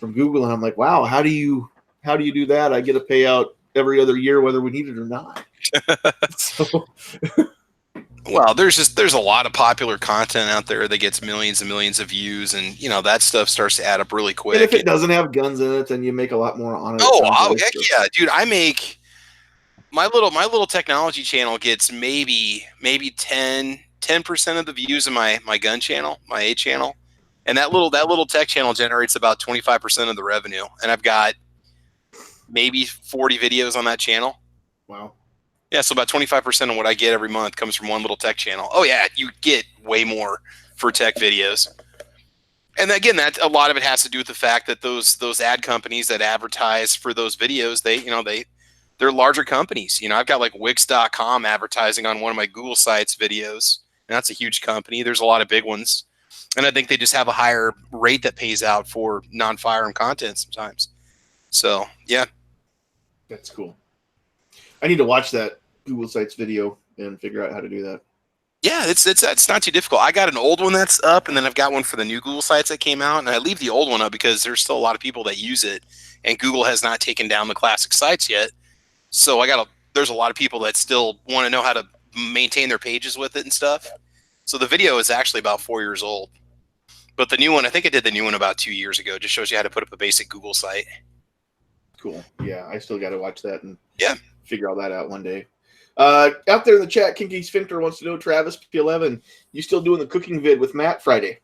Google. And I'm like, wow, how do you do that? I get a payout every other year, whether we need it or not. So well, there's a lot of popular content out there that gets millions and millions of views, and that stuff starts to add up really quick. And if it doesn't have guns in it, then you make a lot more on it. Oh, heck yeah, dude! I make my little technology channel gets maybe 10% of the views of my gun channel, my A channel, and that little tech channel generates about 25% of the revenue, and I've got maybe 40 videos on that channel. Wow. Yeah, so about 25% of what I get every month comes from one little tech channel. Oh yeah, you get way more for tech videos. And again, that a lot of it has to do with the fact that those ad companies that advertise for those videos, they're larger companies. I've got like Wix.com advertising on one of my Google Sites videos, and that's a huge company. There's a lot of big ones, and I think they just have a higher rate that pays out for non-firearm content sometimes. So yeah, that's cool. I need to watch that Google Sites video and figure out how to do that. Yeah, it's not too difficult. I got an old one that's up, and then I've got one for the new Google Sites that came out, and I leave the old one up because there's still a lot of people that use it, and Google has not taken down the classic sites yet. So there's a lot of people that still want to know how to maintain their pages with it and stuff. So the video is actually about 4 years old, but the new one, I think I did the new one about 2 years ago. Just shows you how to put up a basic Google site. Cool. Yeah, I still got to watch that and figure all that out one day. Out there in the chat, Kinky Sphincter wants to know, Travis P11, you still doing the cooking vid with Matt Friday?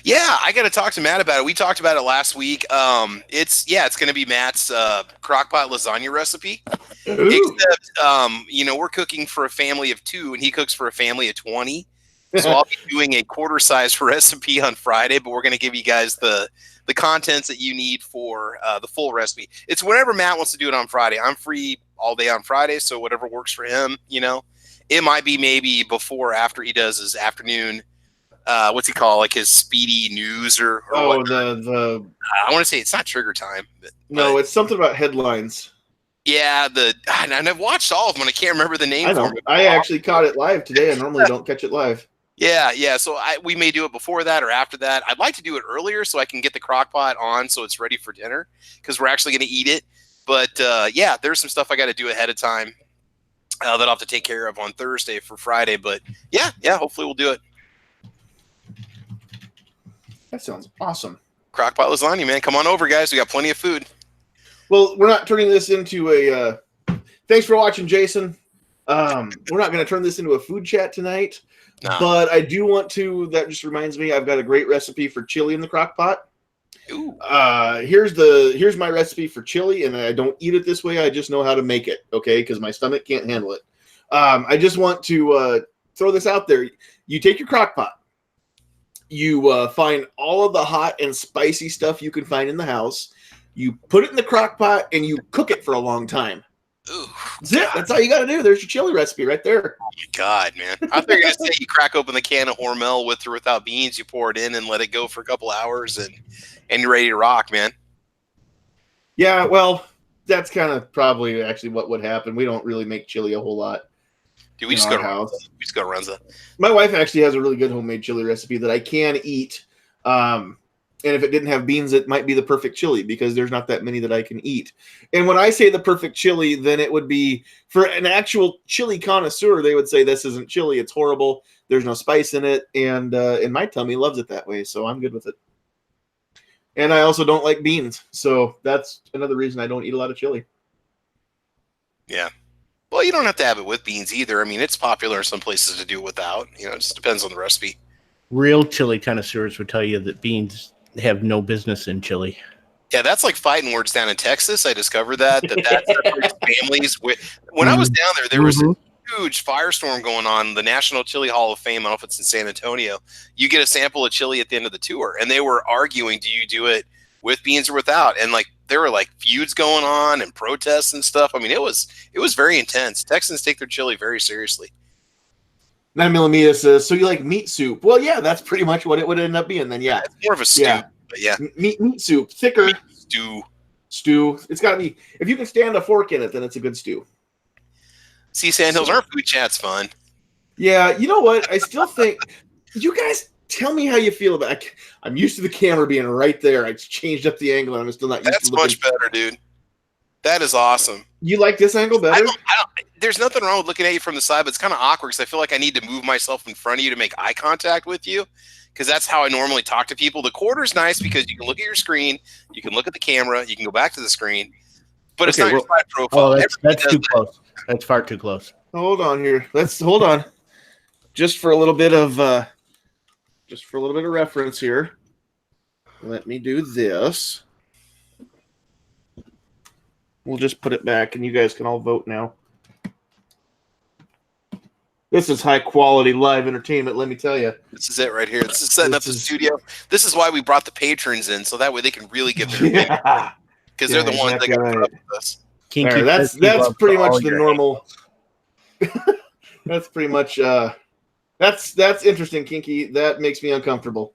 Yeah, I got to talk to Matt about it. We talked about it last week. It's going to be Matt's crockpot lasagna recipe. Ooh. Except, we're cooking for a family of 2, and he cooks for a family of 20. So I'll be doing a quarter-size recipe on Friday, but we're going to give you guys the contents that you need for the full recipe. It's whenever Matt wants to do it on Friday. I'm free all day on Friday, so whatever works for him, It might be maybe before or after he does his afternoon, what's he call, like his speedy news or I want to say it's not trigger time. But it's something about headlines. Yeah, and I've watched all of them, and I can't remember the name. I know. I actually caught it live today. I normally don't catch it live. Yeah. So we may do it before that or after that. I'd like to do it earlier so I can get the crock pot on so it's ready for dinner, because we're actually going to eat it. But there's some stuff I got to do ahead of time that I'll have to take care of on Thursday for Friday. But yeah, hopefully we'll do it. That sounds awesome. Crockpot lasagna, man. Come on over, guys. We got plenty of food. Well, we're not turning this into a. Thanks for watching, Jason. We're not going to turn this into a food chat tonight, but I do want to. That just reminds me, I've got a great recipe for chili in the crock pot. Ooh. Here's my recipe for chili, and I don't eat it this way. I just know how to make it, okay? Because my stomach can't handle it. I just want to throw this out there. You take your crock pot. You find all of the hot and spicy stuff you can find in the house. You put it in the crock pot, and you cook it for a long time. Ooh, That's it. That's all you got to do. There's your chili recipe right there. Oh my God, man! I thought you were gonna say you crack open the can of Hormel with or without beans. You pour it in and let it go for a couple hours, and you're ready to rock, man. Yeah, well, that's kind of probably actually what would happen. We don't really make chili a whole lot. Dude, we just go to Runza. We just go to Runza. My wife actually has a really good homemade chili recipe that I can eat. And if it didn't have beans, it might be the perfect chili because there's not that many that I can eat. And when I say the perfect chili, then it would be for an actual chili connoisseur. They would say this isn't chili; it's horrible. There's no spice in it, and my tummy loves it that way, so I'm good with it. And I also don't like beans, so that's another reason I don't eat a lot of chili. Yeah. Well, you don't have to have it with beans either. I mean, it's popular in some places to do without. You know, it just depends on the recipe. Real chili connoisseurs would tell you that beans have no business in chili. Yeah, that's like fighting words down in Texas. I discovered that separates families. When I was down there, there was a huge firestorm going on. The National Chili Hall of Fame, I don't know if it's in San Antonio. You get a sample of chili at the end of the tour, and they were arguing, do you do it with beans or without? And like there were like feuds going on and protests and stuff. I mean, it was very intense. Texans take their chili very seriously. 9mm says, so you like meat soup? Well, yeah, that's pretty much what it would end up being then, yeah. It's more of a stew, but yeah. Meat soup, thicker. Stew. It's got to be, if you can stand a fork in it, then it's a good stew. See, Sandhills, our food chat's fun. Yeah, you know what? I still think, you guys tell me how you feel about it. I'm used to the camera being right there. I changed up the angle, and I'm still not used to looking. That's much better, dude. That is awesome. You like this angle better? There's nothing wrong with looking at you from the side, but it's kind of awkward because I feel like I need to move myself in front of you to make eye contact with you because that's how I normally talk to people. The quarter's nice because you can look at your screen, you can look at the camera, you can go back to the screen, but it's not your side profile. Oh, that's too close. That's far too close. Hold on here. Hold on. Just for a little bit of reference here. Let me do this. We'll just put it back, and you guys can all vote now. This is high-quality live entertainment, let me tell you. This is it right here. This is setting up the studio. This is why we brought the patrons in, so that way they can really give their opinion. Because they're the ones that got put up with us. Right, that's pretty much the normal. That's pretty much. That's interesting, Kinky. That makes me uncomfortable.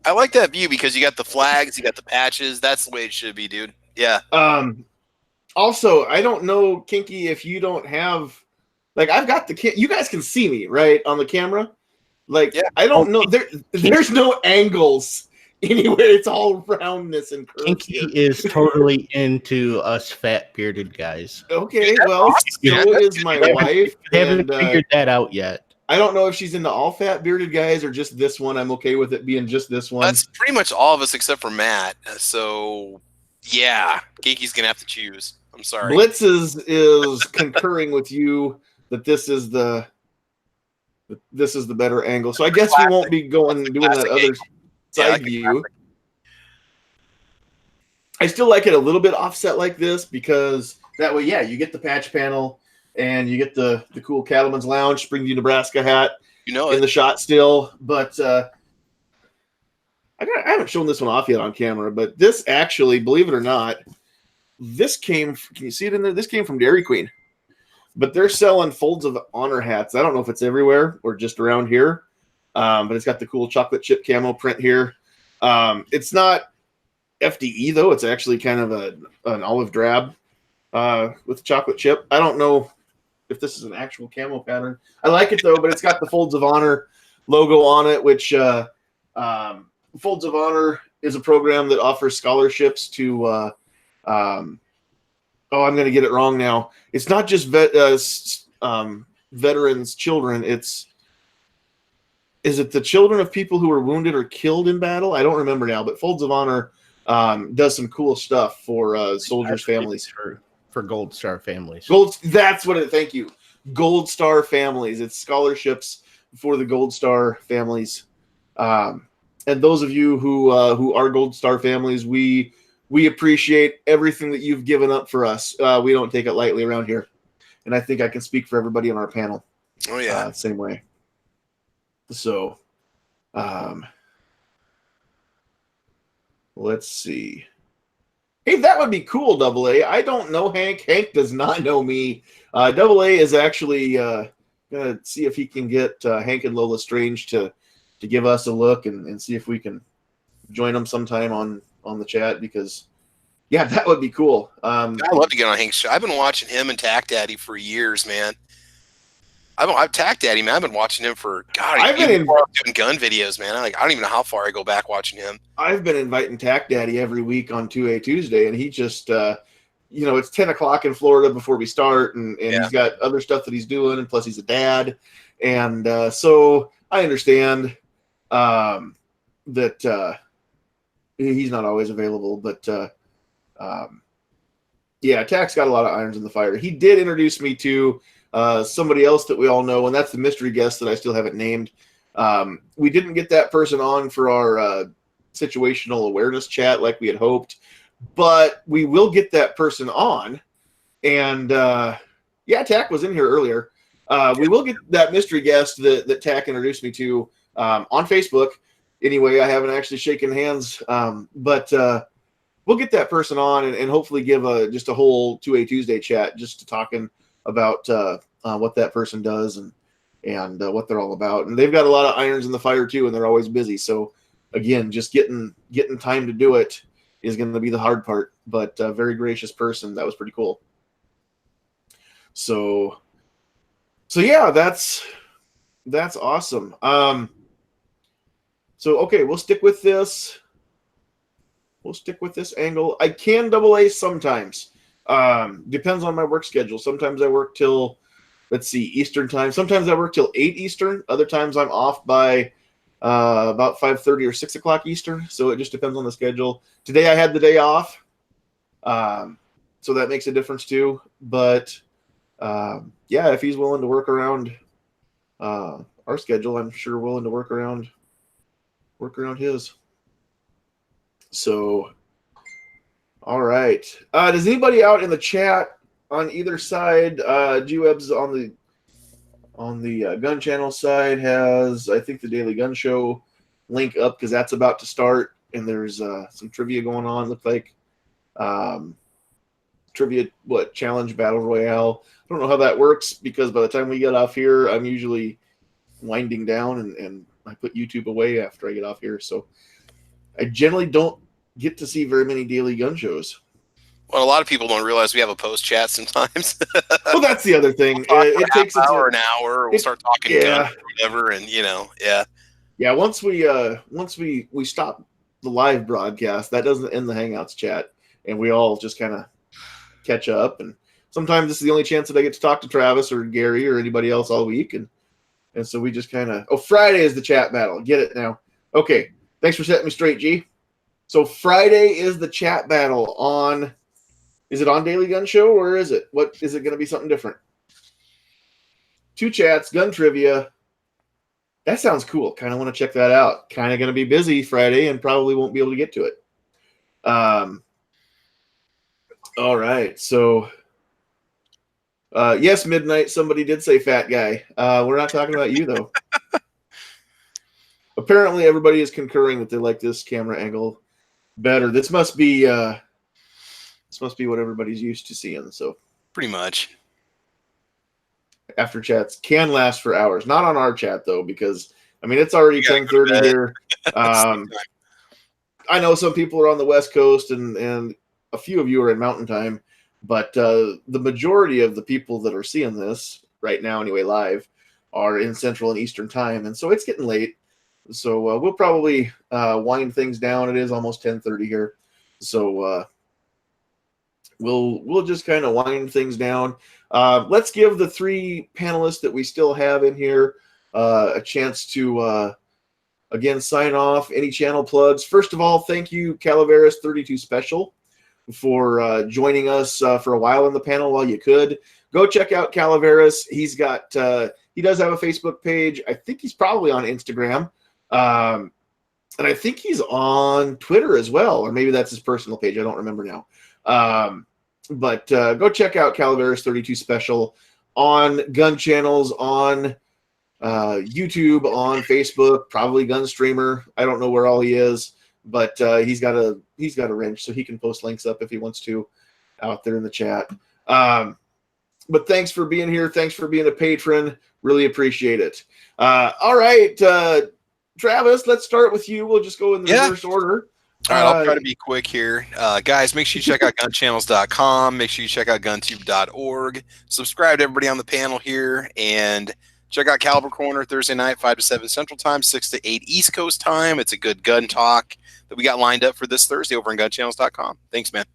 I like that view because you got the flags, you got the patches. That's the way it should be, dude. Yeah. Also, I don't know, Kinky, if you don't have, like, I've got you guys can see me, right, on the camera? Like, yeah. I don't know, there's no angles anywhere. It's all roundness and curves. Kinky is totally into us fat, bearded guys. Okay, well, so is my wife. I haven't figured that out yet. I don't know if she's into all fat, bearded guys or just this one. I'm okay with it being just this one. That's pretty much all of us except for Matt. So, yeah, Kinky's going to have to choose. I'm sorry. Blitz is concurring with you that this is the better angle. So I guess we won't be doing that other side view. I still like it a little bit offset like this because that way, yeah, you get the patch panel and you get the cool Cattleman's Lounge Springview, Nebraska hat in the shot still. But I haven't shown this one off yet on camera, but this actually, believe it or not, can you see it in there? This came from Dairy Queen, but they're selling Folds of Honor hats. I don't know if it's everywhere or just around here, but it's got the cool chocolate chip camo print here. It's not FDE though. It's actually kind of an olive drab with chocolate chip. I don't know if this is an actual camo pattern. I like it though, but it's got the Folds of Honor logo on it, which Folds of Honor is a program that offers scholarships to I'm going to get it wrong now. It's not just veterans' children. Is it the children of people who were wounded or killed in battle? I don't remember now, but Folds of Honor does some cool stuff for soldiers' families. For Gold Star families. Thank you. Gold Star families. It's scholarships for the Gold Star families. And those of you who are Gold Star families, we appreciate everything that you've given up for us. We don't take it lightly around here. And I think I can speak for everybody on our panel. Oh, yeah. Same way. So, let's see. Hey, that would be cool, Double A. I don't know Hank. Hank does not know me. Double A is actually going to see if he can get Hank and Lola Strange to give us a look and see if we can join them sometime on the chat, because, yeah, that would be cool. I'd love to get on Hank's show. I've been watching him and Tack Daddy for years, man. I've Tack Daddy, man. I've been watching him for, God, I've been doing gun videos, man. I don't even know how far I go back watching him. I've been inviting Tack Daddy every week on 2A Tuesday, and he just, it's 10 o'clock in Florida before we start, and he's got other stuff that he's doing, and plus he's a dad. And so I understand that he's not always available, but Tack's got a lot of irons in the fire. He did introduce me to somebody else that we all know, and that's the mystery guest that I still haven't named. We didn't get that person on for our situational awareness chat like we had hoped, but we will get that person on. And Tack was in here earlier. We will get that mystery guest that Tack introduced me to on Facebook. Anyway, I haven't actually shaken hands, but we'll get that person on and hopefully give just a whole 2A Tuesday chat just to talking about what that person does and what they're all about. And they've got a lot of irons in the fire too, and they're always busy. So again, just getting time to do it is going to be the hard part, but a very gracious person. That was pretty cool. So yeah, that's awesome. So okay, we'll stick with this. We'll stick with this angle. I can double A sometimes. Depends on my work schedule. Sometimes I work till, let's see, Eastern time. Sometimes I work till 8 Eastern. Other times I'm off by about 5:30 or 6 o'clock Eastern. So it just depends on the schedule. Today I had the day off. So that makes a difference too. But if he's willing to work around our schedule, I'm sure willing to work around his. So, all right. Does anybody out in the chat on either side, G-Web's on the gun channel side has, I think, the Daily Gun Show link up because that's about to start, and there's some trivia going on. Looks like trivia, challenge battle royale. I don't know how that works because by the time we get off here, I'm usually winding down and I put YouTube away after I get off here. So I generally don't get to see very many daily gun shows. Well, a lot of people don't realize we have a post chat sometimes. Well, that's the other thing. It takes an hour. We'll start talking guns or whatever, and Yeah, once we stop the live broadcast, that doesn't end the Hangouts chat, and we all just kind of catch up. And sometimes this is the only chance that I get to talk to Travis or Gary or anybody else all week, and so we just kind of. Oh, Friday is the chat battle. Get it now? Okay, thanks for setting me straight, G. So Friday is the chat battle on. Is it on Daily Gun Show or is it? What is it going to be? Something different? 2 chats, gun trivia. That sounds cool. Kind of want to check that out. Kind of going to be busy Friday and probably won't be able to get to it. All right. So, yes, Midnight. Somebody did say fat guy. We're not talking about you though. Apparently, everybody is concurring that they like this camera angle better. This must be what everybody's used to seeing. So pretty much. After chats can last for hours. Not on our chat though, because I mean it's already 10:30 here. I know some people are on the West Coast and a few of you are in Mountain Time, but the majority of the people that are seeing this right now, anyway, live, are in Central and Eastern Time, and so it's getting late. So we'll probably wind things down. It is almost 10:30 here, so we'll just kind of wind things down. Let's give the 3 panelists that we still have in here a chance to again, sign off. Any channel plugs? First of all, thank you, Calaveras 32 Special, for joining us for a while on the panel while you could. Go check out Calaveras. He's got he does have a Facebook page. I think he's probably on Instagram. And I think he's on Twitter as well, or maybe that's his personal page. I don't remember now. But go check out Calaveras 32 Special on gun channels, on YouTube, on Facebook, probably Gun Streamer. I don't know where all he is, but he's got a wrench, so he can post links up if he wants to out there in the chat. But thanks for being here. Thanks for being a patron. Really appreciate it. All right, Travis, let's start with you. We'll just go in the reverse order. All right, I'll try to be quick here. Guys, make sure you check out gunchannels.com. Make sure you check out guntube.org. Subscribe to everybody on the panel here. And check out Caliber Corner Thursday night, 5 to 7 Central Time, 6 to 8 East Coast Time. It's a good gun talk that we got lined up for this Thursday over on gunchannels.com. Thanks, man.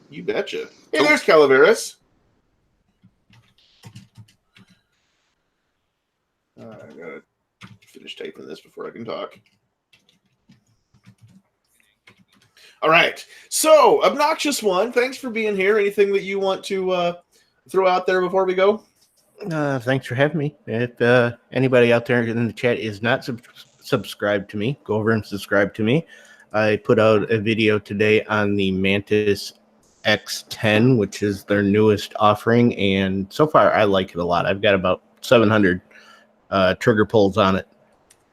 You betcha. Hey, there's Calaveras. I gotta finish typing this before I can talk. All right. So, Obnoxious One, thanks for being here. Anything that you want to throw out there before we go? Thanks for having me. If anybody out there in the chat is not subscribed to me, go over and subscribe to me. I put out a video today on the Mantis X10, which is their newest offering, and so far I like it a lot. I've got about 700 trigger pulls on it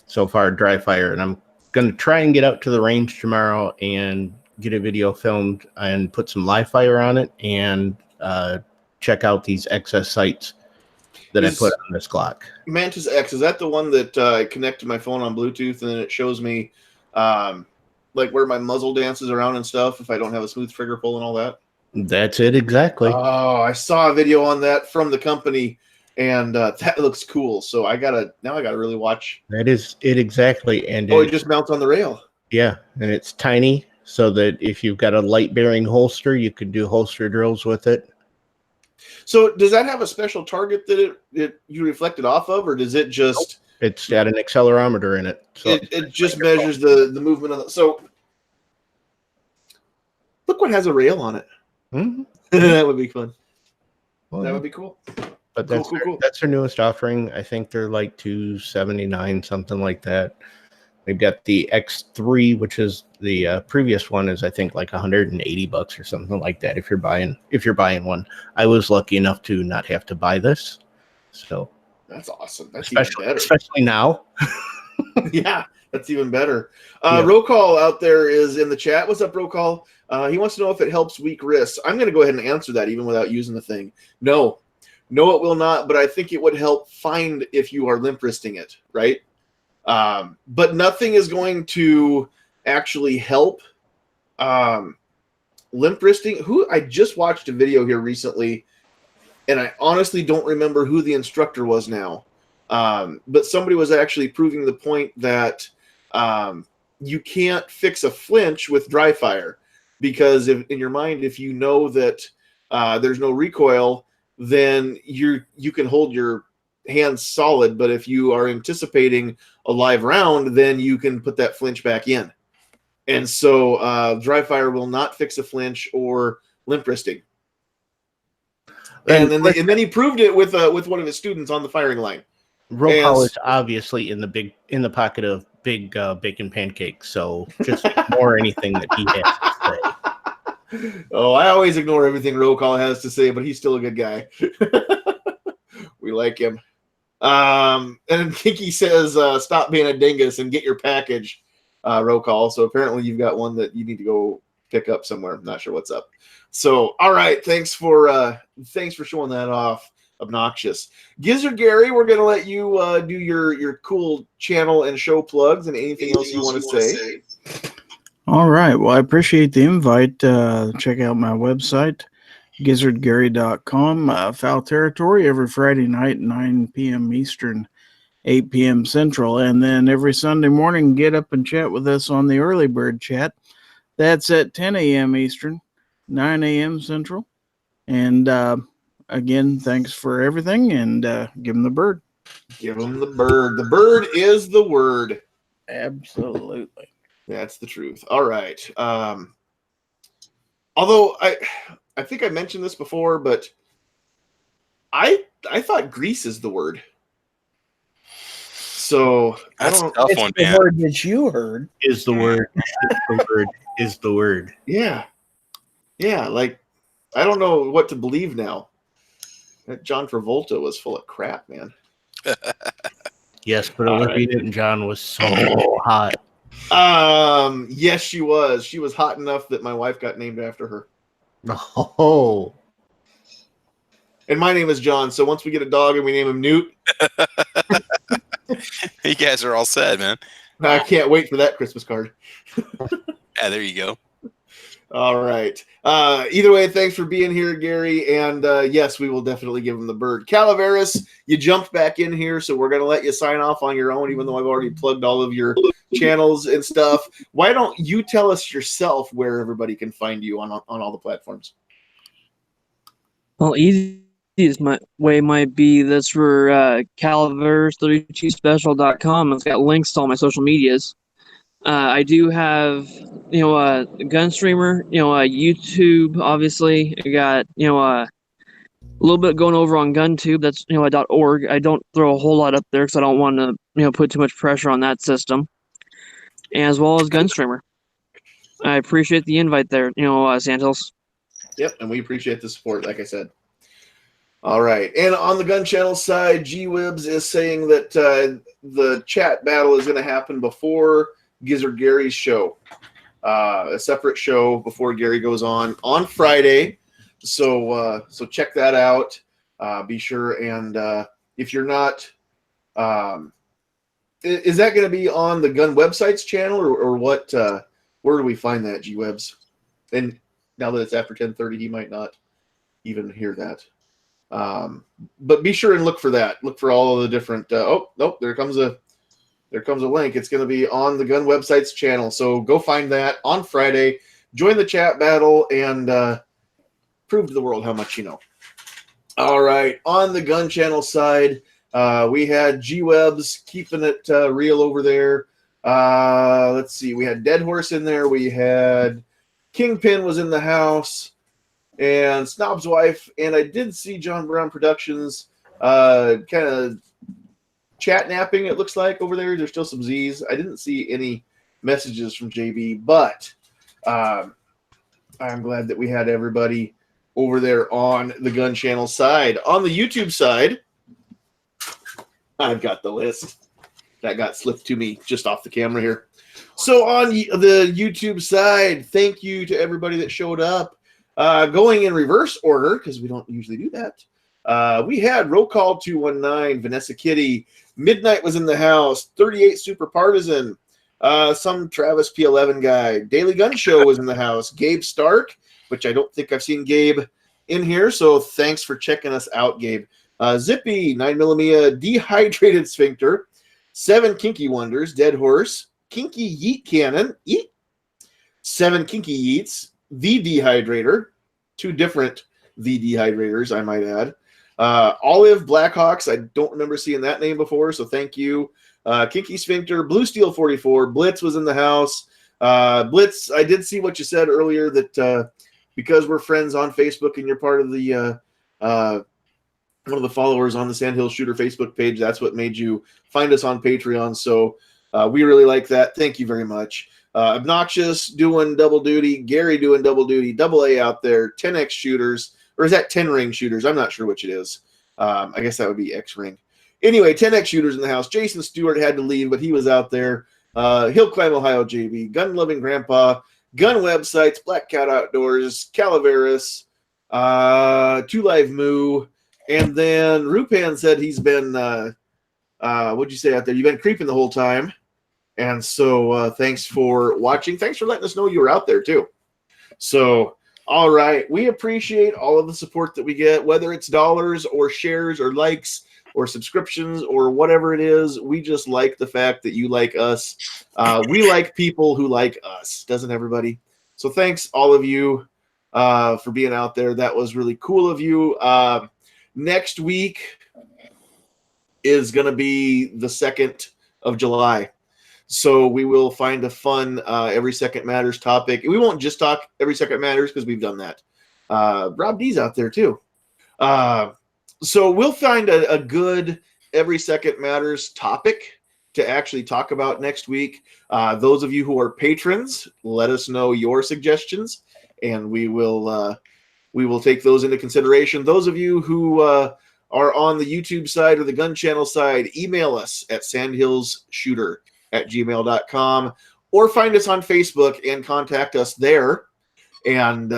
so far, dry fire, and I'm going to try and get out to the range tomorrow and get a video filmed and put some live fire on it and check out these XS sights that I put on this Glock. Mantis X, is that the one that I connect to my phone on Bluetooth and then it shows me like where my muzzle dances around and stuff if I don't have a smooth trigger pull and all that? That's it, exactly. Oh, I saw a video on that from the company, and that looks cool. So I gotta really watch. That is it exactly. And it just mounts on the rail. Yeah, and it's tiny, so that if you've got a light bearing holster, you could do holster drills with it. So does that have a special target that you reflect it off of, or does it just? It's got an accelerometer in it. So it just measures the movement of the. So look what has a rail on it. Mm-hmm. That would be fun. Well, that would be cool. But that's cool. That's their newest offering. I think they're like $279, something like that. They've got the X3, which is the previous one, is I think like $180 or something like that. If you're buying one, I was lucky enough to not have to buy this, so that's awesome. That's even better, especially now. Yeah, that's even better. Roll Call out there is in the chat. What's up, Roll Call? He wants to know if it helps weak wrists. I'm going to go ahead and answer that even without using the thing. No, it will not. But I think it would help find if you are limp wristing it, right? But nothing is going to actually help limp wristing. I just watched a video here recently, and I honestly don't remember who the instructor was now. But somebody was actually proving the point that you can't fix a flinch with dry fire, because in your mind, if you know that there's no recoil, then you can hold your hands solid. But if you are anticipating a live round, then you can put that flinch back in. And so dry fire will not fix a flinch or limp wristing. And then he proved it with one of his students on the firing line. Roll Call is obviously in the pocket of big bacon pancakes, so just ignore anything that he has to say. Oh, I always ignore everything Roll Call has to say, but he's still a good guy. We like him. And Kinky says, stop being a dingus and get your package, Roll Call. So apparently you've got one that you need to go pick up somewhere. I'm not sure what's up. So, all right. Thanks for showing that off, Obnoxious. Gizzard Gary, we're going to let you do your cool channel and show plugs and anything else you want to say. All right. Well, I appreciate the invite. Check out my website, gizzardgary.com. Foul Territory every Friday night, 9 p.m. Eastern, 8 p.m. Central. And then every Sunday morning, get up and chat with us on the Early Bird Chat. That's at 10 a.m. Eastern, 9 a.m. Central. And again, thanks for everything, and give them the bird. Give them the bird. The bird is the word. Absolutely. That's the truth. All right. Although I think I mentioned this before, but I thought grease is the word. So That's I a don't. tough It's one, the man. word that you heard. Is the word. It's the word. Is the word. Yeah. Like I don't know what to believe now. That John Travolta was full of crap, man. Yes, but All Olivia right. Newton-John was so hot. Yes, she was. She was hot enough that my wife got named after her. Oh, And my name is John. So once we get a dog and we name him Newt, You guys are all set, man. I can't wait for that Christmas card. Yeah, there you go. All right. Either way, thanks for being here, Gary. And yes, we will definitely give him the bird. Calaveras, you jumped back in here, so we're going to let you sign off on your own, even though I've already plugged all of your channels and stuff. Why don't you tell us yourself where everybody can find you on all the platforms? Well, easiest way might be that's for Calaveras32special.com. It's got links to all my social medias. I do have, a gun streamer, YouTube, obviously. I got, a little bit going over on GunTube. That's, .org. I don't throw a whole lot up there because I don't want to, put too much pressure on that system. As well as gun streamer. I appreciate the invite there, Sandhills. Yep, and we appreciate the support, like I said. All right. And on the gun channel side, G-Wibs is saying that the chat battle is going to happen before Gizzard Gary's show. A separate show before Gary goes on Friday. So check that out. Be sure. And if you're not, is that going to be on the Gun Websites channel or what? Where do we find that, G-Webs? And now that it's after 10:30, he might not even hear that. But be sure and look for that. Look for all of the different. Oh, nope! There comes a link. It's going to be on the Gun Websites channel. So go find that on Friday. Join the chat battle and prove to the world how much you know. All right. On the gun channel side, we had G-Webs keeping it real over there. Let's see. We had Dead Horse in there. We had Kingpin was in the house. And Snob's Wife, and I did see John Brown Productions kind of chat napping, it looks like, over there. There's still some Z's. I didn't see any messages from JB, but I'm glad that we had everybody over there on the gun channel side. On the YouTube side, I've got the list. That got slipped to me just off the camera here. So on the YouTube side, thank you to everybody that showed up. Going in reverse order, because we don't usually do that, we had Roll Call 219, Vanessa Kitty, Midnight was in the house, 38 Super Partisan, some Travis P11 guy, Daily Gun Show was in the house, Gabe Stark, which I don't think I've seen Gabe in here, so thanks for checking us out, Gabe. Zippy, 9mm, Dehydrated Sphincter, 7 Kinky Wonders, Dead Horse, Kinky Yeet Cannon, 7 Kinky Yeets, The Dehydrator, 2 different The Dehydrators, I might add. Olive Blackhawks, I don't remember seeing that name before, so thank you. Kinky Sphincter, Blue Steel 44, Blitz was in the house. Blitz, I did see what you said earlier that because we're friends on Facebook and you're part of the one of the followers on the Sandhills Shooter Facebook page, that's what made you find us on Patreon. So we really like that. Thank you very much. Obnoxious doing double duty, Gary doing double duty, double A out there, 10X shooters, or is that 10 ring shooters? I'm not sure which it is. I guess that would be X ring. Anyway, 10X shooters in the house. Jason Stewart had to leave, but he was out there. Hill Climb, Ohio, JB, Gun Loving Grandpa, Gun Websites, Black Cat Outdoors, Calaveras, 2 Live Moo, and then Rupan said he's been, what'd you say out there? You've been creeping the whole time. And so thanks for watching. Thanks for letting us know you were out there too. So, all right. We appreciate all of the support that we get, whether it's dollars or shares or likes or subscriptions or whatever it is. We just like the fact that you like us. We like people who like us. Doesn't everybody? So thanks all of you for being out there. That was really cool of you. Next week is going to be the 2nd of July. So we will find a fun Every Second Matters topic. We won't just talk Every Second Matters because we've done that. Rob D's out there too. So we'll find a good Every Second Matters topic to actually talk about next week. Those of you who are patrons, let us know your suggestions, and we will take those into consideration. Those of you who are on the YouTube side or the Gun Channel side, email us at sandhillsshooter@gmail.com, or find us on Facebook and contact us there, and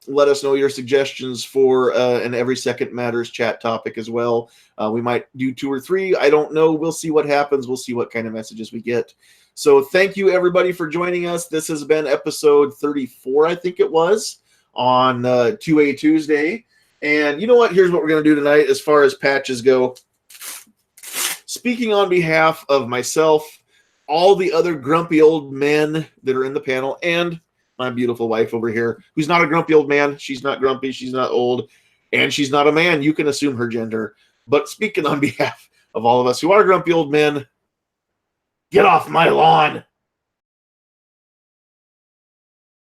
let us know your suggestions for an Every Second Matters chat topic as well. We might do 2 or 3. I don't know. We'll see what happens. We'll see what kind of messages we get. So thank you, everybody, for joining us. This has been episode 34, I think it was, on 2A Tuesday. And you know what? Here's what we're going to do tonight as far as patches go. Speaking on behalf of myself, all the other grumpy old men that are in the panel, and my beautiful wife over here, who's not a grumpy old man. She's not grumpy. She's not old. And she's not a man. You can assume her gender. But speaking on behalf of all of us who are grumpy old men, get off my lawn.